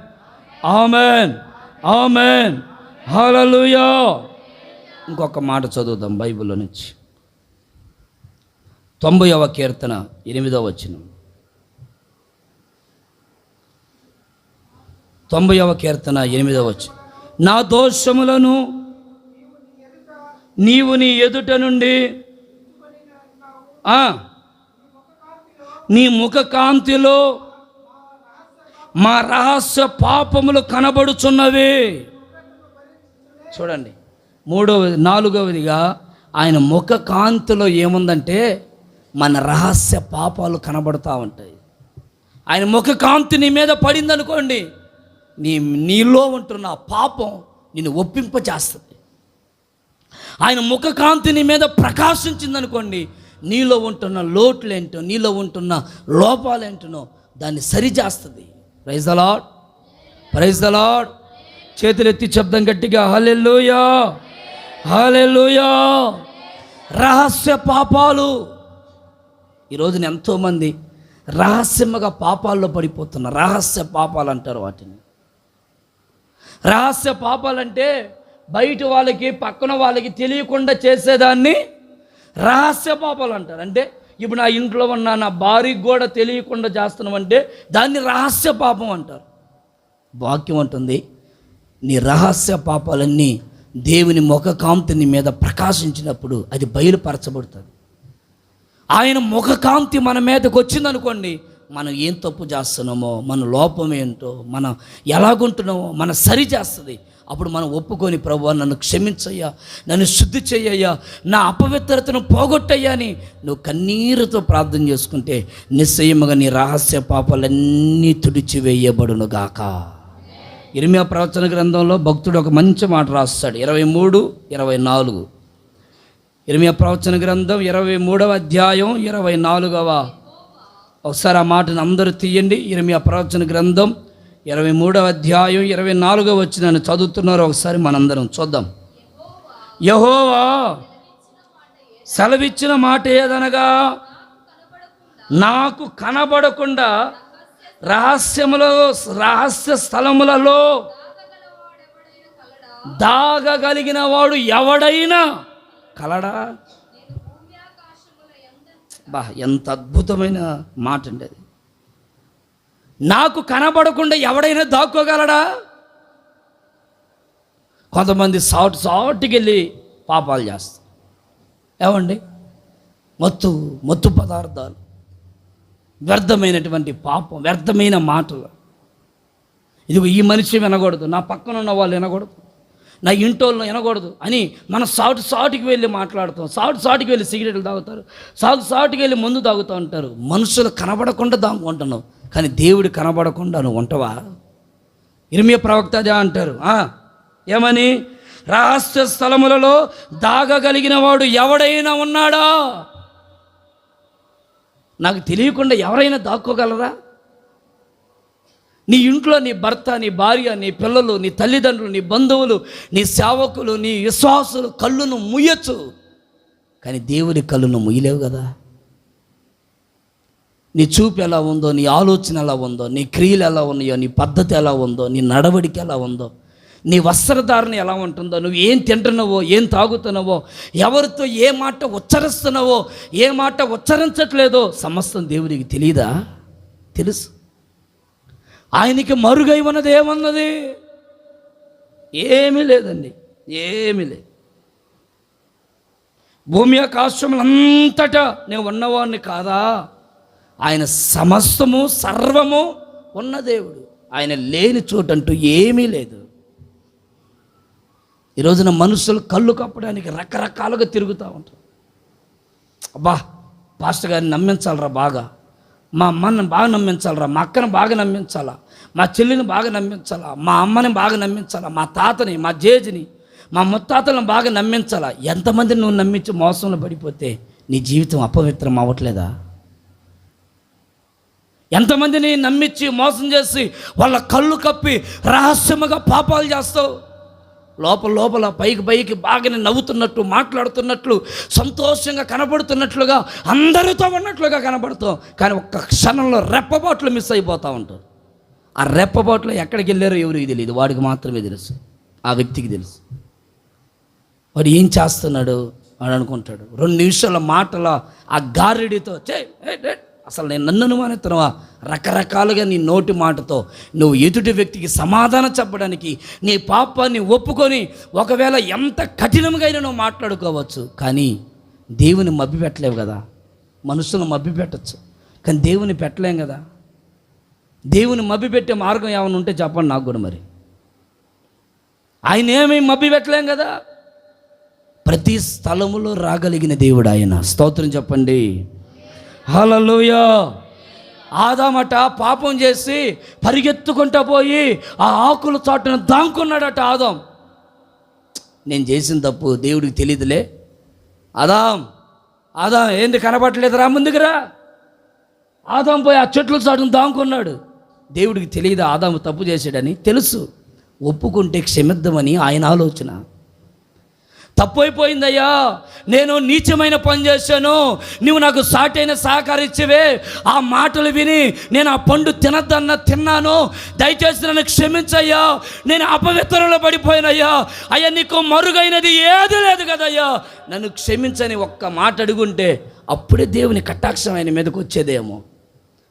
ఆమేన్, ఆమేన్, హల్లెలూయా. ఇంకొక మాట చదువుదాం బైబిల్లో నుంచి. 90వ కీర్తన 8వ వచనం. 90వ కీర్తన 8వ వచనం. నా దోషములను నీవు నీ ఎదుట నుండి నీ ముఖ కాంతిలో మా రహస్య పాపములు కనబడుచున్నవి. చూడండి, 4వదిగా ఆయన ముఖ కాంతిలో ఏముందంటే మన రహస్య పాపాలు కనబడుతూ ఉంటాయి. ఆయన ముఖ కాంతి నీ మీద పడిందనుకోండి, నీలో ఉంటున్న పాపం నిన్ను ఒప్పింపచేస్తుంది. ఆయన ముఖ కాంతి నీ మీద ప్రకాశించిందనుకోండి, నీలో ఉంటున్న లోట్లేంటో, నీలో ఉంటున్న లోపాలేంటనో దాన్ని సరిచేస్తుంది. Praise the Lord, praise the Lord. చేతులెత్తి శబ్దం గట్టిగా హల్లెలూయా, హల్లెలూయా. రహస్య పాపాలు. ఈరోజున ఎంతోమంది రహస్యంగా పాపాల్లో పడిపోతున్నారు. రహస్య పాపాలు అంటారు వాటిని. రహస్య పాపాలంటే బయట వాళ్ళకి, పక్కన వాళ్ళకి తెలియకుండా చేసేదాన్ని రహస్య పాపాలు అంటారు. అంటే ఇప్పుడు నా ఇంట్లో ఉన్న నా భార్యకి కూడా తెలియకుండా చేస్తున్నామంటే దాన్ని రహస్య పాపం అంటారు. వాక్యం అంటుంది, నీ రహస్య పాపాలన్నీ దేవుని ముఖ కాంతిని మీద ప్రకాశించినప్పుడు అది బయలుపరచబడుతుంది. ఆయన ముఖ కాంతి మన మీదకి వచ్చిందనుకోండి, మనం ఏం తప్పు చేస్తున్నామో, మన లోపం ఏంటో, మనం ఎలాగుంటున్నామో మన సరి చేస్తుంది. అప్పుడు మనం ఒప్పుకొని ప్రభువా నన్ను క్షమించయ్యా, నన్ను శుద్ధి చెయ్యయ్యా, నా అపవిత్రతను పోగొట్టయ్యా అని నువ్వు కన్నీరుతో ప్రార్థన చేసుకుంటే నిశ్చయముగా నీ రహస్య పాపాలన్నీ తుడిచివేయబడును గాక. ఇర్మీయా ప్రవచన గ్రంథంలో భక్తుడు ఒక మంచి మాట రాస్తాడు, 23-24. ఇర్మీయా ప్రవచన గ్రంథం 23వ అధ్యాయం 24వ. ఒకసారి ఆ మాటను అందరూ తీయండి. ఇర్మీయా ప్రవచన గ్రంథం 23వ అధ్యాయం 24వ వచనాన్ని చదువుతున్నారు. ఒకసారి మనందరం చూద్దాం. యెహోవా సెలవిచ్చిన మాట ఏదనగా, నాకు కనబడకుండా రహస్య స్థలములలో దాగగలిగిన వాడు ఎవడైనా కలడా. బా, ఎంత అద్భుతమైన మాట అండి అది. నాకు కనబడకుండా ఎవడైనా దాక్కోగలడా? కొంతమంది సాటుకి వెళ్ళి పాపాలు చేస్తారు. ఏమండి, మత్తు పదార్థాలు, వ్యర్థమైనటువంటి పాపం, వ్యర్థమైన మాటలు. ఇదిగో ఈ మనిషి వినకూడదు, నా పక్కన ఉన్న వాళ్ళు వినకూడదు, నా ఇంటోళ్ళు వినకూడదు అని మనం సాటుకి వెళ్ళి మాట్లాడుతాం. సాటుకి వెళ్ళి సిగరెట్లు తాగుతారు, సాటుకి వెళ్ళి మందు తాగుతూ ఉంటారు. మనుషులు కనబడకుండా దాక్కుంటున్నావు, కానీ దేవుడు కనబడకుండా నువ్వు ఉంటావా? ఇర్మీయా ప్రవక్త అదే అంటారు. ఏమని? రహస్య స్థలములలో దాగగలిగిన వాడు ఎవడైనా ఉన్నాడా? నాకు తెలియకుండా ఎవరైనా దాక్కోగలరా? నీ ఇంట్లో నీ భర్త, నీ భార్య, నీ పిల్లలు, నీ తల్లిదండ్రులు, నీ బంధువులు, నీ సేవకులు, నీ విశ్వాసులు కళ్ళును ముయ్యచ్చు, కానీ దేవుడి కళ్ళును ముయ్యలేవు కదా. నీ చూపు ఎలా ఉందో, నీ ఆలోచన ఎలా ఉందో, నీ క్రియలు ఎలా ఉన్నాయో, నీ పద్ధతి ఎలా ఉందో, నీ నడవడిక ఎలా ఉందో, నీ వస్త్రధారణ ఎలా ఉంటుందో, నువ్వు ఏం తింటున్నావో, ఏం తాగుతున్నావో, ఎవరితో ఏ మాట ఉచ్చరిస్తున్నావో, ఏ మాట ఉచ్చరించట్లేదో సమస్తం దేవుడికి తెలియదా? తెలుసు. ఆయనకి మరుగై ఉన్నది ఏమన్నది? ఏమీ లేదండి, ఏమీ లేదు. భూమి ఆకాశములంతటా నేను ఉన్నవాడిని కాదా? ఆయన సమస్తము సర్వము ఉన్న దేవుడు. ఆయన లేని చోటంటూ ఏమీ లేదు. ఈ రోజున మనుషులు కళ్ళు కప్పడానికి రకరకాలుగా తిరుగుతూ ఉంటారు. అబ్బా, పాస్టర్ గారిని నమ్మించాలరా బాగా, మా అమ్మని బాగా నమ్మించాలరా, మా అక్కని బాగా నమ్మించాలా, మా చెల్లిని బాగా నమ్మించాలా, మా అమ్మని బాగా నమ్మించాలా, మా తాతని, మా జేజిని, మా ముత్తాతలను బాగా నమ్మించాలా. ఎంతమందిని నువ్వు నమ్మించి మోసంలో పడిపోతే నీ జీవితం అపవిత్రం అవ్వట్లేదా? ఎంతమందిని నమ్మించి మోసం చేసి వాళ్ళ కళ్ళు కప్పి రహస్యముగా పాపాలు చేస్తావు. లోపల పైకి బాగానే నవ్వుతున్నట్టు, మాట్లాడుతున్నట్లు, సంతోషంగా కనబడుతున్నట్లుగా, అందరితో ఉన్నట్లుగా కనబడుతాం, కానీ ఒక్క క్షణంలో రెప్పబాట్లు మిస్ అయిపోతూ ఉంటారు. ఆ రెప్పబాట్లు ఎక్కడికి వెళ్ళారో ఎవరికి తెలియదు, వాడికి మాత్రమే తెలుసు, ఆ వ్యక్తికి తెలుసు. వాడు ఏం చేస్తున్నాడు అని అనుకుంటాడు. 2 నిమిషాల మాటల ఆ గారెడితో అసలు నేను నన్ను అనుమానిస్తున్నావా? రకరకాలుగా నీ నోటి మాటతో నువ్వు ఎదుటి వ్యక్తికి సమాధానం చెప్పడానికి, నీ పాపాన్ని ఒప్పుకొని ఒకవేళ ఎంత కఠినంగా అయినా నువ్వు మాట్లాడుకోవచ్చు, కానీ దేవుని మభ్య పెట్టలేవు కదా. మనుషులను మభ్య పెట్టచ్చు, కానీ దేవుని పెట్టలేం కదా. దేవుని మభ్య పెట్టే మార్గం ఏమైనా ఉంటే చెప్పండి నాకు కూడా. మరి ఆయన ఏమీ మభ్య పెట్టలేం కదా. ప్రతి స్థలములో రాగలిగిన దేవుడు ఆయన. స్తోత్రం చెప్పండి. హల్లెలూయా. ఆదామట పాపం చేసి పరిగెత్తుకుంటూ పోయి ఆ ఆకుల చాటును దాంకున్నాడట. నేను చేసిన తప్పు దేవుడికి తెలియదులే. ఆదాం ఏంది కనబడలేదురా, ముందుకురా. ఆదాం పోయి ఆ చెట్ల చాటును దాంకున్నాడు. దేవుడికి తెలియదు ఆదాము తప్పు చేశాడని? తెలుసు. ఒప్పుకుంటే క్షమిద్దామని ఆయన ఆలోచన. తప్పు అయిపోయిందయ్యా, నేను నీచమైన పని చేశాను, నువ్వు నాకు సాటైన సహకరించవే, ఆ మాటలు విని నేను ఆ పండు తిన్నాను, దయచేసి నన్ను క్షమించయ్యా, నేను అపవిత్రంలో పడిపోయినయ్యా, అయ్యా నీకు మరుగైనది ఏది లేదు కదయ్యా, నన్ను క్షమించని ఒక్క మాట అడుగుంటే అప్పుడే దేవుని కటాక్షం ఆయన మీదకి వచ్చేదేమో.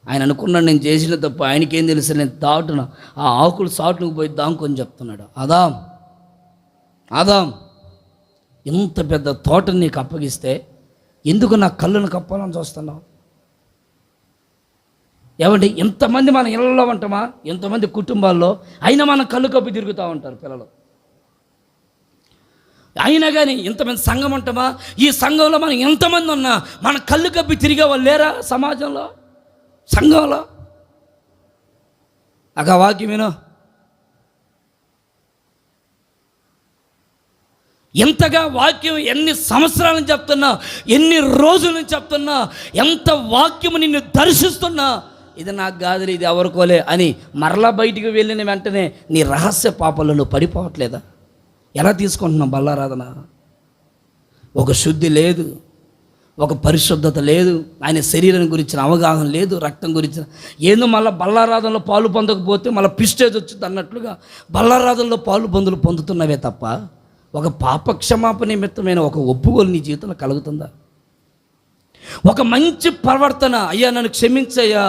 ఆయన అనుకున్నాడు నేను చేసిన తప్పు, ఆయనకేం తెలుసు, నేను దాటున ఆ ఆకులు సాటుకు పోయి దాంకొని చెప్తున్నాడు. ఆదాం ఇంత పెద్ద తోటని నీకు అప్పగిస్తే ఎందుకు నా కళ్ళను కప్పాలని చూస్తున్నావు? ఏమండి, ఎంతమంది మన ఇళ్ళలో ఉంటామా, ఎంతమంది కుటుంబాల్లో అయినా మనం కళ్ళు కప్పి తిరుగుతూ ఉంటారు పిల్లలు. అయినా కానీ ఇంతమంది సంఘం అంటామా? ఈ సంఘంలో మనం ఎంతమంది ఉన్నా మన కళ్ళు కప్పి తిరిగే వాళ్ళు లేరా సమాజంలో, సంఘంలో? అగా వాక్యం విను. ఎంతగా వాక్యం ఎన్ని సంవత్సరాల నుంచి చెప్తున్నా, ఎన్ని రోజుల నుంచి చెప్తున్నా, ఎంత వాక్యము నిన్ను దర్శిస్తున్నా, ఇది నాకు కాదులే, ఇది ఎవరికోలే అని మరలా బయటికి వెళ్ళిన వెంటనే నీ రహస్య పాపంలో నువ్వు పడిపోవట్లేదా? ఎలా తీసుకుంటున్నావు బల్లారాధన? ఒక శుద్ధి లేదు, ఒక పరిశుద్ధత లేదు, ఆయన శరీరం గురించిన అవగాహన లేదు, రక్తం గురించిన ఏందో. మళ్ళీ బల్లారాధనలో పాలు పొందకపోతే మళ్ళీ పిస్టేజ్ వచ్చింది అన్నట్లుగా బల్లారాధనలో పాలు పొందుతున్నవే తప్ప ఒక పాప క్షమాపణ నిమిత్తమైన ఒక ఒప్పుకోలు నీ జీవితంలో కలుగుతుందా? ఒక మంచి ప్రవర్తన, అయ్యా నన్ను క్షమించయ్యా,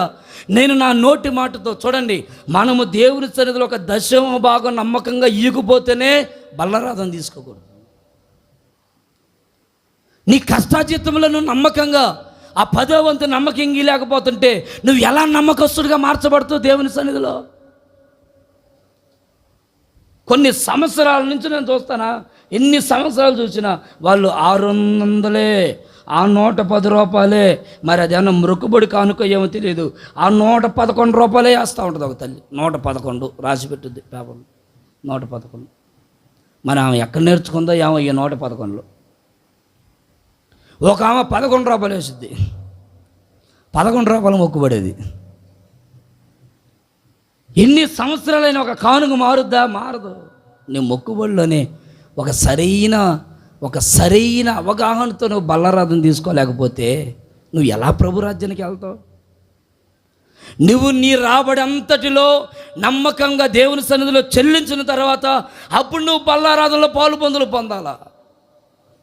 నేను నా నోటి మాటతో. చూడండి, మనము దేవుని సన్నిధిలో ఒక దశమ భాగం నమ్మకంగా ఈగిపోతేనే బల్లారాధన తీసుకోకూడదు. నీ కష్టాజీతంలో నువ్వు నమ్మకంగా ఆ 10వ వంతు నమ్మకంగా లేకపోతుంటే నువ్వు ఎలా నమ్మకస్తుడిగా మార్చబడుతావు దేవుని సన్నిధిలో? కొన్ని సంవత్సరాల నుంచి నేను చూస్తానా, ఎన్ని సంవత్సరాలు చూసినా వాళ్ళు 600 ఆ 110 రూపాయలే. మరి అదేమన్నా మృక్కుబడి కానుక ఏమో తెలియదు, ఆ 111 రూపాయలే వేస్తూ ఉంటుంది ఒక తల్లి. 111 రాసి పెట్టుద్ది పేపర్లు, 111. మరి ఆమె ఎక్కడ నేర్చుకుందో ఏమో ఈ 111లో. ఒక ఆమె 11 రూపాయలు వేసిద్ది, 11 రూపాయలు మొక్కుబడేది. ఎన్ని సంవత్సరాలైనా ఒక కానుక మారుద్దా? మారదు. నీ మొక్కుబడిలోనే ఒక సరైన అవగాహనతో నువ్వు బల్లారాధన తీసుకోలేకపోతే నువ్వు ఎలా ప్రభు రాజ్యానికి వెళ్తావు? నువ్వు నీ రాబడి అంతటిలో నమ్మకంగా దేవుని సన్నిధిలో చెల్లించిన తర్వాత అప్పుడు నువ్వు బల్లారాధనలో పొందాలా?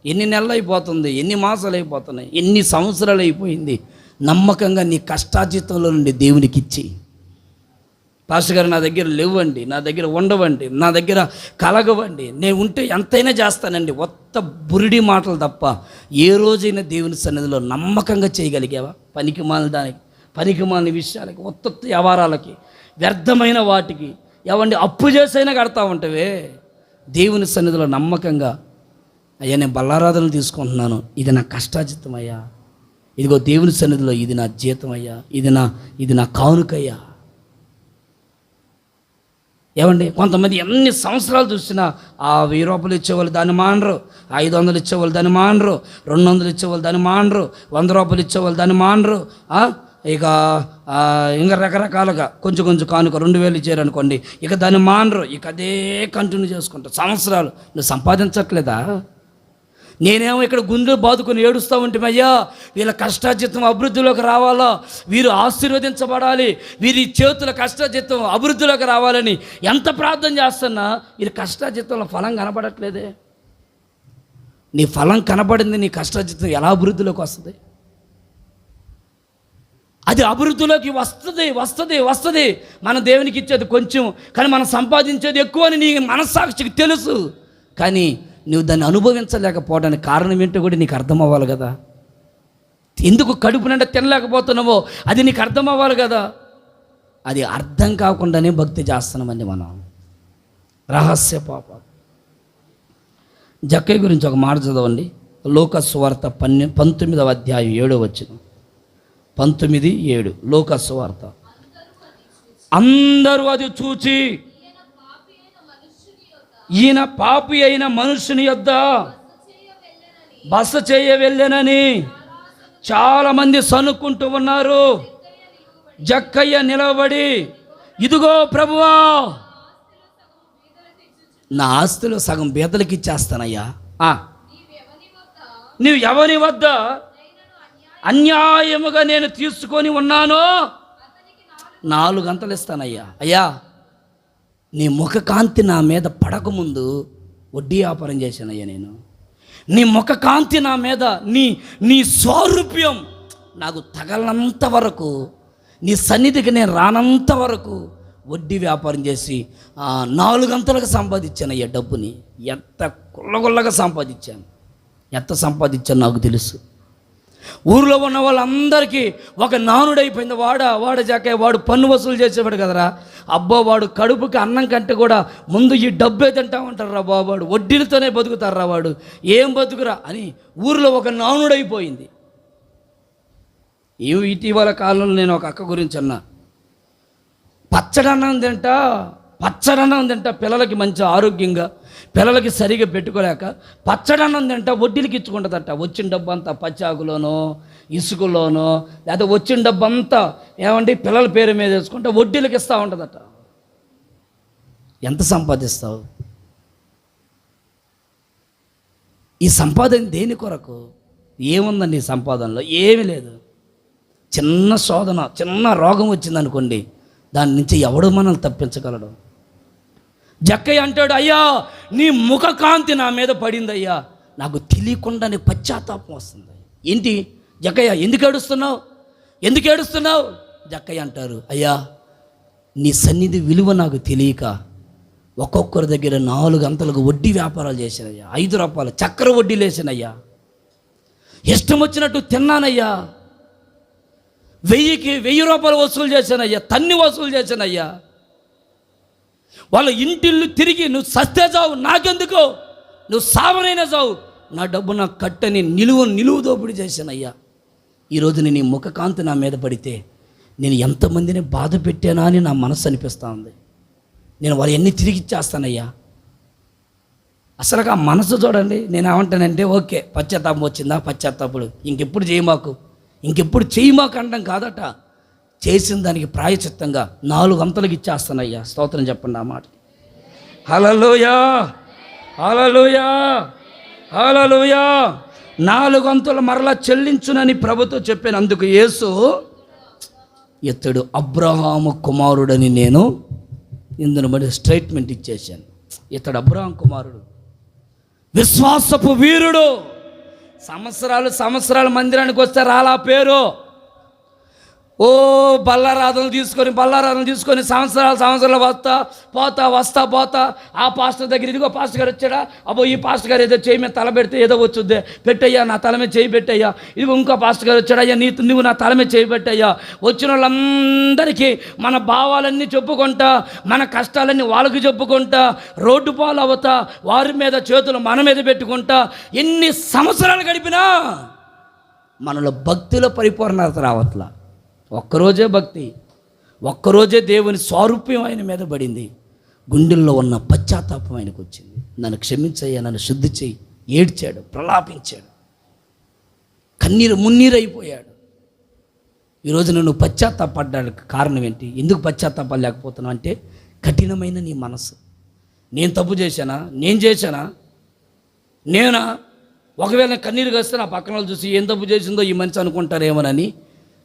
ఎన్ని నెలలు అయిపోతుంది, ఎన్ని మాసాలు అయిపోతున్నాయి, ఎన్ని సంవత్సరాలు అయిపోయింది. నమ్మకంగా నీ కష్టాజీతంలో నుండి దేవునికి ఇచ్చి, పాస్టర్ గారు నా దగ్గర లేవండి, నా దగ్గర ఉండవండి, నా దగ్గర కలగవండి, నేను ఉంటే ఎంతైనా చేస్తానండి, ఒత్త బురిడి మాటలు తప్ప ఏ రోజైనా దేవుని సన్నిధిలో నమ్మకంగా చేయగలిగావా? పనికిమాలిన విషయాలకి, ఒత్త వ్యవహారాలకి, వ్యర్థమైన వాటికి ఏవండి అప్పు చేసైనా కడతా ఉంటావే. దేవుని సన్నిధిలో నమ్మకంగా, అయ్యా నేను బల్లారాధనలు తీసుకుంటున్నాను, ఇది నా కష్టాజితం అయ్యా, ఇదిగో దేవుని సన్నిధిలో ఇది నా జీతం అయ్యా, ఇది నా కానుకయ్యా. ఏమండి, కొంతమంది ఎన్ని సంవత్సరాలు చూసినా ఆ 1000 రూపాయలు ఇచ్చేవాళ్ళు దాన్ని మానరు, 500 ఇచ్చేవాళ్ళు దాన్ని మానరు, 200 ఇచ్చేవాళ్ళు దాన్ని మానరు, 100 రూపాయలు ఇచ్చేవాళ్ళు దాన్ని మానరు. ఇక ఇంకా రకరకాలుగా కొంచెం కానుక 2000 ఇచ్చారనుకోండి, ఇక దాన్ని మానరు. ఇక అదే కంటిన్యూ చేసుకుంటా సంవత్సరాలు. నువ్వు సంపాదించట్లేదా? నేనేమో ఇక్కడ గుండెలు బాదుకొని ఏడుస్తూ ఉంటే, అయ్యా వీళ్ళ కష్టాజితం అభివృద్ధిలోకి రావాలా, వీరు ఆశీర్వదించబడాలి, వీరి చేతుల కష్టాజితం అభివృద్ధిలోకి రావాలని ఎంత ప్రార్థన చేస్తున్నా వీరి కష్టాజితంలో ఫలం కనపడట్లేదే. నీ ఫలం కనపడింది, నీ కష్టాజితం ఎలా అభివృద్ధిలోకి వస్తుంది? అది అభివృద్ధిలోకి వస్తుంది. మన దేవునికి ఇచ్చేది కొంచెం, కానీ మనం సంపాదించేది ఎక్కువ అని నీ మనస్సాక్షికి తెలుసు. కానీ నువ్వు దాన్ని అనుభవించలేకపోవడానికి కారణం ఏంటో కూడా నీకు అర్థం అవ్వాలి కదా. ఎందుకు కడుపు నిండా తినలేకపోతున్నావో అది నీకు అర్థం అవ్వాలి కదా. అది అర్థం కాకుండానే భక్తి చేస్తున్నామండి మనం. రహస్య పాప. జక్కయ్య గురించి ఒక మాట చదవండి. లూకా సువార్త 19వ అధ్యాయం 7వ వచనం. 19:7 లూకా సువార్త. అందరూ అది చూచి ఈయన పాపి అయిన మనుషుని యొద్ద బస చేయ వెళ్ళనని చాలామంది సనుక్కుంటూ ఉన్నారు. జక్కయ్య నిలబడి, ఇదిగో ప్రభువా, నా ఆస్తిలో సగం బీదలకి ఇచ్చేస్తానయ్యా. నీవు ఎవరి వద్ద అన్యాయముగా నేను తీసుకొని ఉన్నానో 4 గంటలు ఇస్తానయ్యా. అయ్యా, నీ ముఖ కాంతి నా మీద పడకముందు వడ్డీ వ్యాపారం చేశానయ్యా నేను. నీ ముఖ కాంతి నా మీద, నీ స్వారూప్యం నాకు తగలనంత వరకు, నీ సన్నిధికి నేను రానంత వరకు వడ్డీ వ్యాపారం చేసి 4 గంటలకు సంపాదించానయ్యా డబ్బుని. ఎంత గుల్లగుల్లగా సంపాదించాను, ఎంత సంపాదించాను నాకు తెలుసు. ఊరిలో ఉన్న వాళ్ళందరికీ ఒక నానుడైపోయింది. వాడ జక్కయ్య వాడు పన్ను వసూలు చేసేవాడు కదరా. అబ్బో వాడు కడుపుకి అన్నం కంటే కూడా ముందు ఈ డబ్బే తింటా ఉంటారా బాబు, వాడు వడ్డీలతోనే బతుకుతారా, వాడు ఏం బతుకురా అని ఊరిలో ఒక నానుడైపోయింది. ఇటీవల కాలంలో నేను ఒక అక్క గురించి అన్నా, పచ్చడన్నం తింటా పిల్లలకి మంచి ఆరోగ్యంగా, పిల్లలకి సరిగా పెట్టుకోలేక పచ్చడన్నం తింటా వడ్డీలకి ఇచ్చుకుంటుందట. వచ్చిన డబ్బు అంతా పచ్చాకులోనో ఇసుకలోనో లేదా వచ్చిన డబ్బు అంతా ఏమండి పిల్లల పేరు మీద వేసుకుంటే వడ్డీలకి ఇస్తూ ఉంటుందట. ఎంత సంపాదిస్తావు? ఈ సంపాదన దేని కొరకు? ఏముందండి ఈ సంపాదనలో? ఏమీ లేదు. చిన్న శోధన, చిన్న రోగం వచ్చిందనుకోండి, దాని నుంచి ఎవడు మనల్ని తప్పించగలడు? జక్కయ్య అంటాడు, అయ్యా నీ ముఖ కాంతి నా మీద పడిందయ్యా, నాకు తెలియకుండానే పశ్చాత్తాపం వస్తుంది. ఏంటి జక్కయ్య, ఎందుకు ఏడుస్తున్నావు? జక్కయ్య అంటారు, అయ్యా నీ సన్నిధి విలువ నాకు తెలియక ఒక్కొక్కరి దగ్గర 4 గంటలకు వడ్డీ వ్యాపారాలు చేశానయ్యా, 5 రూపాయలు చక్కెర వడ్డీలు వేసానయ్యా, ఇష్టం వచ్చినట్టు తిన్నానయ్యా, 1000 రూపాయలు వసూలు చేశానయ్యా, తన్ని వసూలు చేశానయ్యా. వాళ్ళ ఇంటిల్లు తిరిగి నువ్వు సస్తే చావు, నాకెందుకో, నువ్వు సావనైనా చావు, నా డబ్బు నాకు కట్టని నిలువు దోపిడీ చేశానయ్యా. ఈరోజు నీ ముఖ కాంతి నా మీద పడితే నేను ఎంతమందిని బాధ పెట్టానా అని నా మనసు అనిపిస్తూ ఉంది. నేను వాళ్ళు ఎన్ని తిరిగి ఇచ్చేస్తానయ్యా. అసలు ఆ మనసు చూడండి. నేను ఏమంటానంటే, ఓకే పశ్చాత్తాపం వచ్చిందా, పశ్చాత్తాపుడు ఇంకెప్పుడు చేయమాకు అనడం కాదట. చేసిన దానికి ప్రాయచిత్తంగా 4 గంటలకు ఇచ్చేస్తానయ్యా. స్తోత్రం చెప్పండి ఆ మాట. హల్లెలూయా, హల్లెలూయా, హల్లెలూయా. 4 గంటలు మరలా చెల్లించునని ప్రభుతో చెప్పాను. అందుకు యేసు, ఇతడు అబ్రహాము కుమారుడని నేను ఇందును బట్టి స్టేట్మెంట్ ఇచ్చేసాను. ఇతడు అబ్రహాం కుమారుడు, విశ్వాసపు వీరుడు. సంవత్సరాలు మందిరానికి వస్తే రాలా పేరు. బల్లారాధనలు తీసుకొని సంవత్సరాలు వస్తా ఆ పాస్టర్ దగ్గర, ఇదిగో పాస్టర్ గారు వచ్చాడా, అబ్బో ఈ పాస్టర్ గారు ఏదో చేయి మీద తల పెడితే ఏదో వచ్చుద్దే, పెట్టయ్యా నా తల మీద చేయి పెట్టయ్యా, ఇదిగో ఇంకో పాస్టర్ గారు వచ్చాడా, అయ్యా నువ్వు నా తల మీద చేయి పెట్టయ్యా. వచ్చిన వాళ్ళందరికీ మన భావాలన్నీ చెప్పుకుంటా, మన కష్టాలన్నీ వాళ్ళకి చెప్పుకుంటా, రోడ్డు పాలు అవుతా, వారి మీద చేతులు మన మీద పెట్టుకుంటా, ఎన్ని సంవత్సరాలు గడిపినా మనలో భక్తిలో పరిపూర్ణత రావట్లా. ఒక్కరోజే భక్తి, ఒక్కరోజే దేవుని స్వారూప్యం ఆయన మీద పడింది. గుండెల్లో ఉన్న పశ్చాత్తాపం ఆయనకు వచ్చింది. నన్ను క్షమించయ్యా, నన్ను శుద్ధి చెయ్యి. ఏడ్చాడు, ప్రలాపించాడు, మున్నీరైపోయాడు. ఈరోజు నువ్వు పశ్చాత్తాపడ్డానికి కారణం ఏంటి? ఎందుకు పశ్చాత్తాపలేకపోతున్నావు అంటే, కఠినమైన నీ మనసు. నేను తప్పు చేశానా? నేనా? ఒకవేళ కన్నీరు కాస్తే నా పక్కన వాళ్ళు చూసి ఏం తప్పు చేసిందో ఈ మనిషి అనుకుంటారేమోనని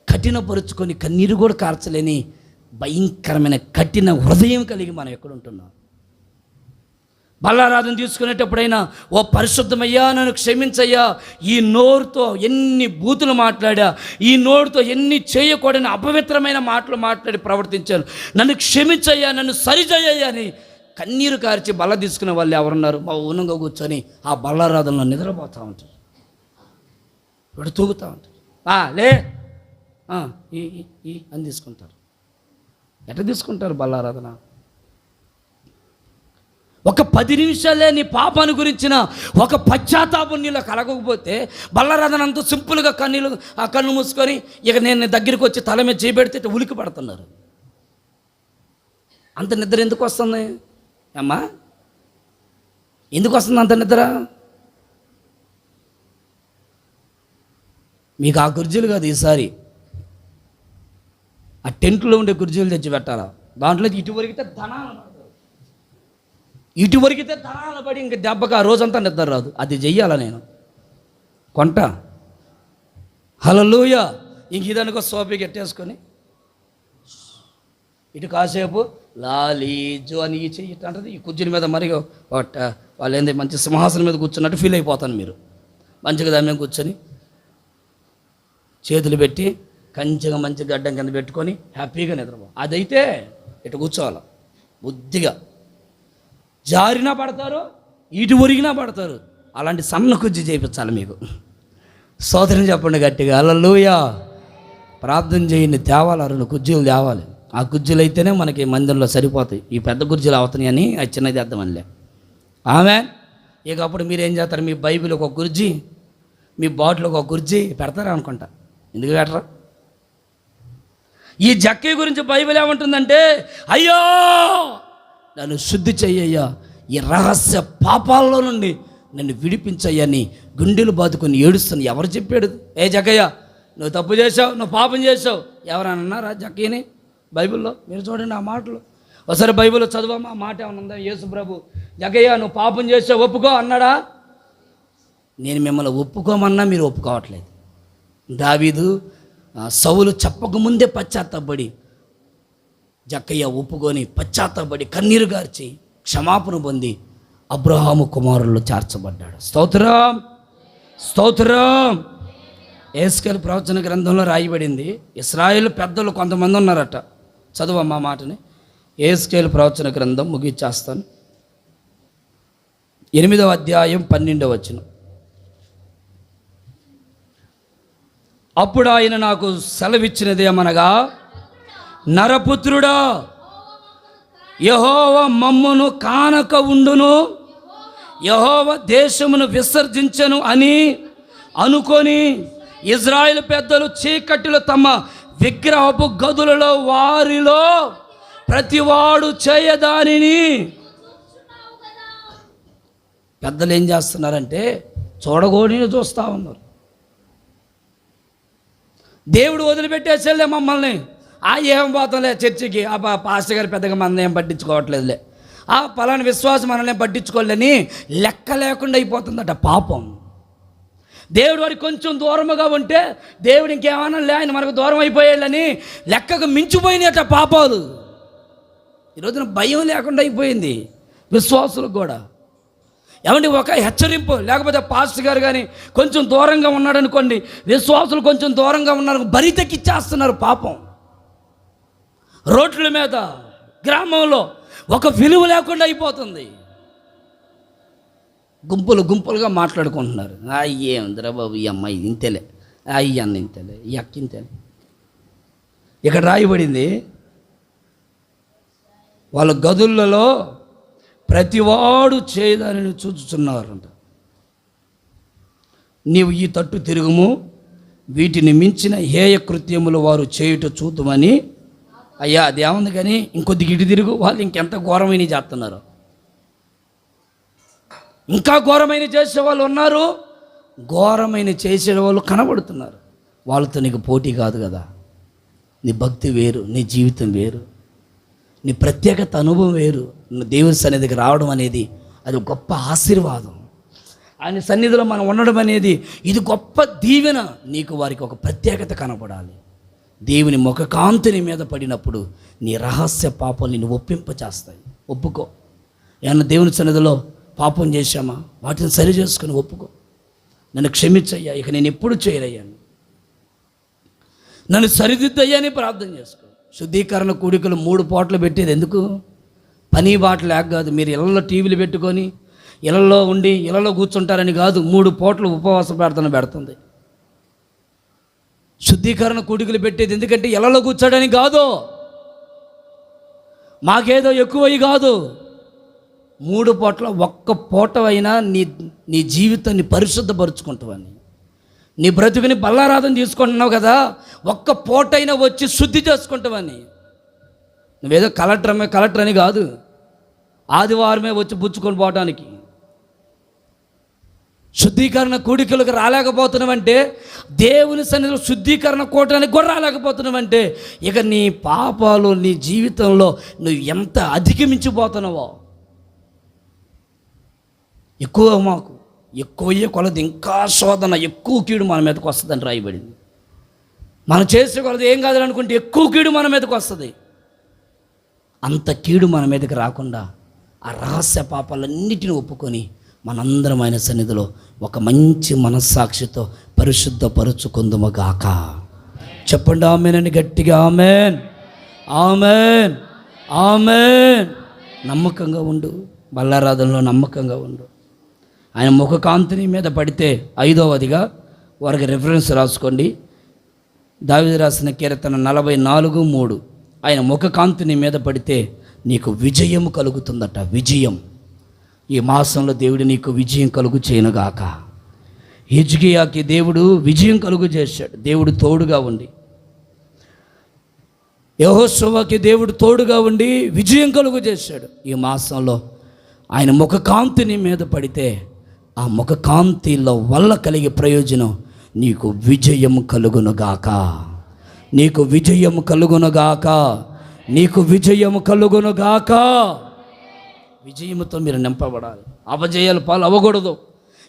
కఠినపరుచుకొని కన్నీరు కూడా కార్చలేని భయంకరమైన కఠిన హృదయం కలిగి మనం ఎక్కడుంటున్నాం? బల్లారాధన తీసుకునేటప్పుడైనా, ఓ పరిశుద్ధమయ్యా నన్ను క్షమించయ్యా, ఈ నోరుతో ఎన్ని బూతులు మాట్లాడా, ఈ నోరుతో ఎన్ని చేయకూడని అపవిత్రమైన మాటలు మాట్లాడి ప్రవర్తించాను, నన్ను క్షమించయ్యా, నన్ను సరిచేయ్యా అని కన్నీరు కార్చి బల్ల తీసుకునే వాళ్ళు ఎవరున్నారు? మౌనంగా కూర్చొని ఆ బల్లారాధనలో నిద్రపోతూ ఉంటారు, ఇప్పుడు తూగుతూ ఉంటారు. లే అని తీసుకుంటారు. ఎట్లా తీసుకుంటారు బల్లారాధన? ఒక 10 నిమిషాలే నీ పాపాన్ని గురించిన ఒక పశ్చాత్తాపం నీలో కలగకపోతే బల్లారాధన అంతా సింపుల్గా కన్ను మూసుకొని ఇక నేను దగ్గరికి వచ్చి తల మీద చేయబెడితే ఉలికి పడుతున్నారు. అంత నిద్ర ఎందుకు వస్తుంది అమ్మా? ఎందుకు వస్తుంది అంత నిద్ర? మీకు ఆ కుర్చీలు కాదు, ఈసారి ఆ టెంట్లో ఉండే కుర్చీలు తెచ్చి పెట్టాలా. దాంట్లో ఇటువరికితే ధనాలు పడి ఇంక దెబ్బకి ఆ రోజంతా నిద్ర రాదు. అది చెయ్యాలా నేను కొంట? హల్లెలూయా. ఇంక ఇదనుకో సోఫీకి ఎట్టేసుకొని ఇటు కాసేపు లాలీజు అని ఈ చెయ్యి అంటది, ఈ కుర్చీల మీద మరి వాళ్ళు ఏంది మంచి సింహాసనం మీద కూర్చున్నట్టు ఫీల్ అయిపోతాను. మీరు మంచిగా దాని మీద కూర్చొని చేతులు పెట్టి కంచెగా మంచి గడ్డం కింద పెట్టుకొని హ్యాపీగా నిద్రపో. అదైతే ఇటు కూర్చోవాలి, బుద్ధిగా జారినా పడతారు, ఇటు ఒరిగినా పడతారు. అలాంటి సన్న కుర్చీ చేయించాలి మీకు. స్తోత్రం చెప్పండి గట్టిగా, హల్లెలూయా. ప్రార్థన చేయండి, తేవాలి 2 కుర్చీలు తేవాలి. ఆ కుర్చీలు అయితేనే మనకి మందిరంలో సరిపోతాయి. ఈ పెద్ద కుర్చీలు అవుతున్నాయని అది చిన్నది అర్థమనిలే. ఆమెన్. ఇక అప్పుడు మీరు ఏం చేస్తారు, మీ బైబిల్ ఒక కుర్చీ, మీ బాటిల్ ఒక కుర్చీ పెడతారా అనుకుంటా. ఎందుకు పెట్టరా? ఈ జక్కయ్య గురించి బైబిల్ ఏమంటుందంటే, అయ్యో నన్ను శుద్ధి చెయ్యయ్యా, ఈ రహస్య పాపాల్లో నుండి నన్ను విడిపించయ్యని గుండెలు బాదుకొని ఏడుస్తాను. ఎవరు చెప్పాడు? ఏ జక్కయ్య, నువ్వు తప్పు చేసావు, నువ్వు పాపం చేసావు, ఎవరైనా అన్నారా జక్కయ్యని బైబిల్లో? మీరు చూడండి ఆ మాటలు ఒకసారి బైబిల్లో చదవమ్మా. ఆ మాట ఏమన్నా ఉందా? యేసు ప్రభు జక్కయ్య నువ్వు పాపం చేసావు ఒప్పుకో అన్నాడా? నేను మిమ్మల్ని ఒప్పుకోమన్నా మీరు ఒప్పుకోవట్లేదు. దావీదు సౌలు చెప్పకముందే పశ్చాత్తాపడి జక్కయ్య ఒప్పుకొని పశ్చాత్తాపడి కన్నీరు గార్చి క్షమాపణ పొంది అబ్రహాము కుమారుల్లో చేర్చబడ్డాడు. స్తోత్రం, స్తోత్రం. యేస్కేలు ప్రవచన గ్రంథంలో రాయబడింది. ఇశ్రాయేలు పెద్దలు కొంతమంది ఉన్నారట. చదువమ్మా మాటని. యేస్కేలు ప్రవచన గ్రంథం ముగిచ్చేస్తాను. 8వ అధ్యాయం 12వ వచనం. అప్పుడు ఆయన నాకు సెలవిచ్చినదేమనగా, నరపుత్రుడా, యెహోవా మమ్మును కానక ఉండును, యెహోవా దేశమును విసర్జించను అని అనుకొని ఇజ్రాయేల్ పెద్దలు చీకటిలో తమ విగ్రహపు గదులలో వారిలో ప్రతివాడు చేయదానిని. పెద్దలు ఏం చేస్తున్నారంటే చూడగోడిని చూస్తూ ఉన్నారు. దేవుడు వదిలిపెట్టేసేలే మమ్మల్ని, ఏం పోతాంలే చర్చికి, పాస్టర్ గారు పెద్దగా మనల్ని ఏం పట్టించుకోవట్లేదులే, పలానా విశ్వాసం మనల్ని పట్టించుకోలేని లెక్క లేకుండా అయిపోతుందట పాపం. దేవుడు వాడికి కొంచెం దూరముగా ఉంటే దేవుడు ఇంకేమన్నా లే, ఆయన మనకు దూరం అయిపోయాలని లెక్కకు మించిపోయినాయట పాపాలు. ఈరోజున భయం లేకుండా అయిపోయింది విశ్వాసులకు కూడా. ఏమంటే ఒక హెచ్చరింపు, లేకపోతే పాస్టర్ గారు కానీ కొంచెం దూరంగా ఉన్నాడు అనుకోండి, విశ్వాసులు కొంచెం దూరంగా ఉన్నారు, బరితెక్కిచ్చేస్తున్నారు పాపం. రోడ్ల మీద గ్రామంలో ఒక విలువ లేకుండా అయిపోతుంది. గుంపులు గుంపులుగా మాట్లాడుకుంటున్నారు. ఏముందిరా బాబు, ఈ అమ్మాయి ఇంతేలే, ఈ అన్న ఇంతేలే, ఈ అక్క ఇంతేలే. ఇక్కడ రాయబడింది, వాళ్ళ గదులలో ప్రతివాడు చేయదానిని చూచుచున్నారంట. నీవు ఈ తట్టు తిరుగుము, వీటిని మించిన హేయ కృత్యములు వారు చేయుట చూద్దామని. అయ్యా అదేముంది కానీ ఇంకొద్ది ఇటు తిరుగు, వాళ్ళు ఇంకెంత ఘోరమైన చేస్తున్నారు. ఇంకా ఘోరమైన చేసేవాళ్ళు ఉన్నారు, ఘోరమైన చేసేవాళ్ళు కనబడుతున్నారు. వాళ్ళతో నీకు పోటీ కాదు కదా. నీ భక్తి వేరు, నీ జీవితం వేరు, నీ ప్రత్యేకత అనుభవం వేరు. నువ్వు దేవుని సన్నిధికి రావడం అనేది అది గొప్ప ఆశీర్వాదం. ఆయన సన్నిధిలో మనం ఉండడం అనేది ఇది గొప్ప దీవెన. నీకు వారికి ఒక ప్రత్యేకత కనపడాలి. దేవుని ముఖకాంతి నీ మీద పడినప్పుడు నీ రహస్య పాపం నిన్ను ఒప్పింపచేస్తాయి. ఒప్పుకో. ఏమన్నా దేవుని సన్నిధిలో పాపం చేశామా, వాటిని సరి చేసుకుని ఒప్పుకో. నన్ను క్షమించయ్యా, ఇక నేను ఎప్పుడు చేయరయ్యాను, నన్ను సరిదిద్దయ్యా అని ప్రార్థన చేసుకో. శుద్ధీకరణ కూడికలు 3 పూటలు పెట్టేది ఎందుకు? పని బాట లేక కాదు. మీరు ఇళ్ళలో టీవీలు పెట్టుకొని ఇళ్ళలో ఉండి ఇళ్ళలో కూర్చుంటారని కాదు. 3 పూటలు ఉపవాస ప్రార్థన పెడుతుంది. శుద్ధీకరణ కూడికలు పెట్టేది ఎందుకంటే ఇళ్ళలో కూర్చోడానికి కాదు, మాకేదో ఎక్కువై కాదు. 3 పూటల ఒక్క పూట అయినా నీ జీవితాన్ని పరిశుద్ధపరుచుకుంటావని, నీ బ్రతుకుని బల్లారాధన తీసుకుంటున్నావు కదా, ఒక్క పూట అయినా వచ్చి శుద్ధి చేసుకుంటావని. నువ్వేదో కలెక్టర్ అని కాదు, ఆదివారమే వచ్చి పుచ్చుకొని పోవటానికి. శుద్ధీకరణ కూడికలకు రాలేకపోతున్నావంటే, దేవుని సన్నిధిలో శుద్ధీకరణ కూడటానికి కూడా రాలేకపోతున్నావంటే, ఇక నీ పాపాలు నీ జీవితంలో నువ్వు ఎంత అధిగమించిపోతున్నావో. మాకు ఎక్కువయ్యే కొలది ఇంకా శోధన, ఎక్కువ కీడు మన మీదకి వస్తుందని రాయబడింది. మనం చేసే కొలది ఏం కాదని అనుకుంటే ఎక్కువ కీడు మన మీదకి వస్తుంది. అంత కీడు మన మీదకి రాకుండా ఆ రహస్య పాపాలన్నిటిని ఒప్పుకొని మనందరం ఆయన సన్నిధిలో ఒక మంచి మనస్సాక్షితో పరిశుద్ధపరుచుకుందుమగాక. చెప్పండి ఆమేన్, గట్టిగా ఆమేన్, ఆమేన్, ఆమేన్. నమ్మకంగా ఉండు, బల్లారాధనలో నమ్మకంగా ఉండు. ఆయన ముఖకాంతిని మీద పడితే 5వదిగా వారికి రెఫరెన్స్ రాసుకోండి. దావీదు రాసిన కీర్తన 44:3. ఆయన ముఖకాంతి నీ మీద పడితే నీకు విజయం కలుగుతుందట. విజయం. ఈ మాసంలో దేవుడు నీకు విజయం కలుగు చేయనుగాక. హిజ్కియాకి దేవుడు విజయం కలుగు చేశాడు, దేవుడు తోడుగా ఉండి. యెహోషువకి దేవుడు తోడుగా ఉండి విజయం కలుగు చేశాడు. ఈ మాసంలో ఆయన ముఖకాంతి నీ మీద పడితే ఆ ముఖకాంతిలో వల్ల కలిగే ప్రయోజనం నీకు విజయం కలుగునుగాక. నీకు విజయం కలుగునుగాక. నీకు విజయం కలుగునుగాక. విజయముతో మీరు నింపబడాలి. అపజయాల పాలు అవ్వకూడదు.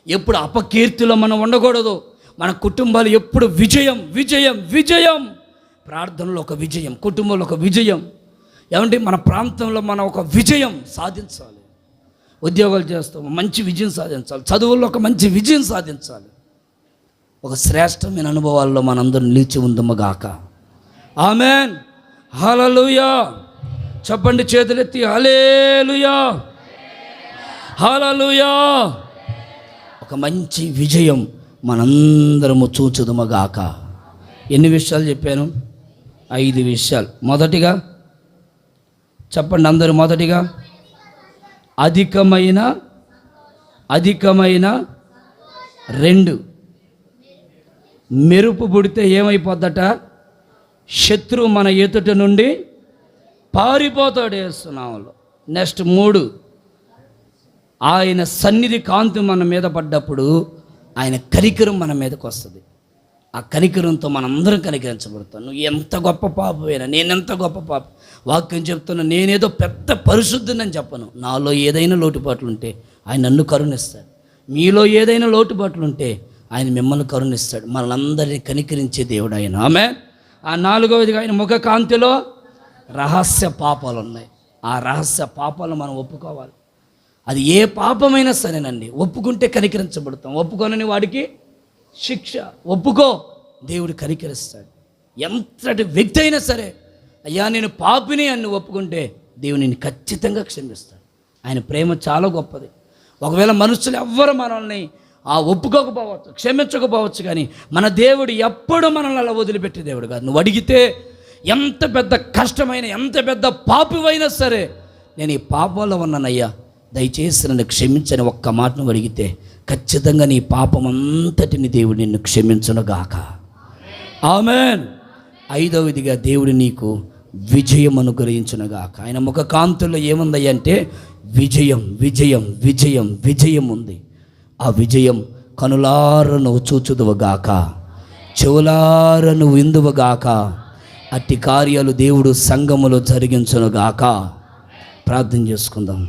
ఎప్పుడు అపకీర్తిలో మనం ఉండకూడదు. మన కుటుంబాలు ఎప్పుడు విజయం విజయం విజయం. ప్రార్థనలో ఒక విజయం, కుటుంబంలో ఒక విజయం. ఏమంటే మన ప్రాంతంలో మనం ఒక విజయం సాధించాలి. ఉద్యోగాలు చేస్తాము, మంచి విజయం సాధించాలి. చదువుల్లో ఒక మంచి విజయం సాధించాలి. ఒక శ్రేష్టమైన అనుభవాల్లో మనందరం నిలిచి ఉందముగాక. ఆమెన్. హల్లెలూయా. చెప్పండి చేతులెత్తి, హల్లెలూయా హల్లెలూయా. ఒక మంచి విజయం మనందరము చూచుదముగాక. ఎన్ని విషయాలు చెప్పాను? 5 విషయాలు. మొదటిగా చెప్పండి అందరూ, మొదటిగా అధికమైన 2 మెరుపు పుడితే ఏమైపోద్దట? శత్రువు మన ఎదుట నుండి పారిపోతాడు యేసునామములో. నెక్స్ట్ 3 ఆయన సన్నిధి కాంతి మన మీద పడ్డప్పుడు ఆయన కనికరం మన మీదకి వస్తుంది. ఆ కనికరంతో మనందరం కనికరించబడతాం. నువ్వు ఎంత గొప్ప పాపమైనా, నేనెంత గొప్ప పాప, వాక్యం చెప్తున్నా, నేనేదో పెద్ద పరిశుద్ధిని చెప్పను. నాలో ఏదైనా లోటుపాట్లు ఉంటే ఆయన నన్ను కరుణిస్తాడు. మీలో ఏదైనా లోటుపాట్లు ఉంటే ఆయన మిమ్మల్ని కరుణిస్తాడు. మనందరినీ కనికరించే దేవుడు ఆయన. ఆమేన్. ఆ 4వదిగా ఆయన ముఖ కాంతిలో రహస్య పాపాలు ఉన్నాయి. ఆ రహస్య పాపాలు మనం ఒప్పుకోవాలి. అది ఏ పాపమైనా సరేనండి, ఒప్పుకుంటే కనికరించబడతాం. ఒప్పుకోనని వాడికి శిక్ష. ఒప్పుకో, దేవుడు కనికరిస్తాడు. ఎంతటి వ్యక్తి అయినా సరే, అయ్యా నేను పాపిని అని ఒప్పుకుంటే దేవుడు నిన్ను ఖచ్చితంగా క్షమిస్తాడు. ఆయన ప్రేమ చాలా గొప్పది. ఒకవేళ మనుషులు ఎవ్వరు మనల్ని ఒప్పుకోకపోవచ్చు, క్షమించకపోవచ్చు, కానీ మన దేవుడు ఎప్పుడు మనల్ని అలా వదిలిపెట్టే దేవుడు కాదు. నువ్వు అడిగితే ఎంత పెద్ద కష్టమైన, ఎంత పెద్ద పాపివైనా సరే, నేను ఈ పాపంలో ఉన్నానయ్యా, దయచేసి నన్ను క్షమించని ఒక్క మాట నువ్వు అడిగితే ఖచ్చితంగా నీ పాపం అంతటిని దేవుడు నిన్ను క్షమించునుగాక. ఆమేన్. 5వదిగా దేవుడు నీకు విజయం అనుగ్రహించునుగాక. ఆయన ముఖ కాంతుల్లో ఏముందయ్య అంటే విజయం విజయం విజయం విజయం ఉంది. ఆ విజయం కనులార నువ్వు చూచుదువుగాక, చెవులార నువ్వు విందువుగాక. అట్టి కార్యాలు దేవుడు సంఘములో జరిగించునుగాక. ప్రార్థన చేసుకుందాం.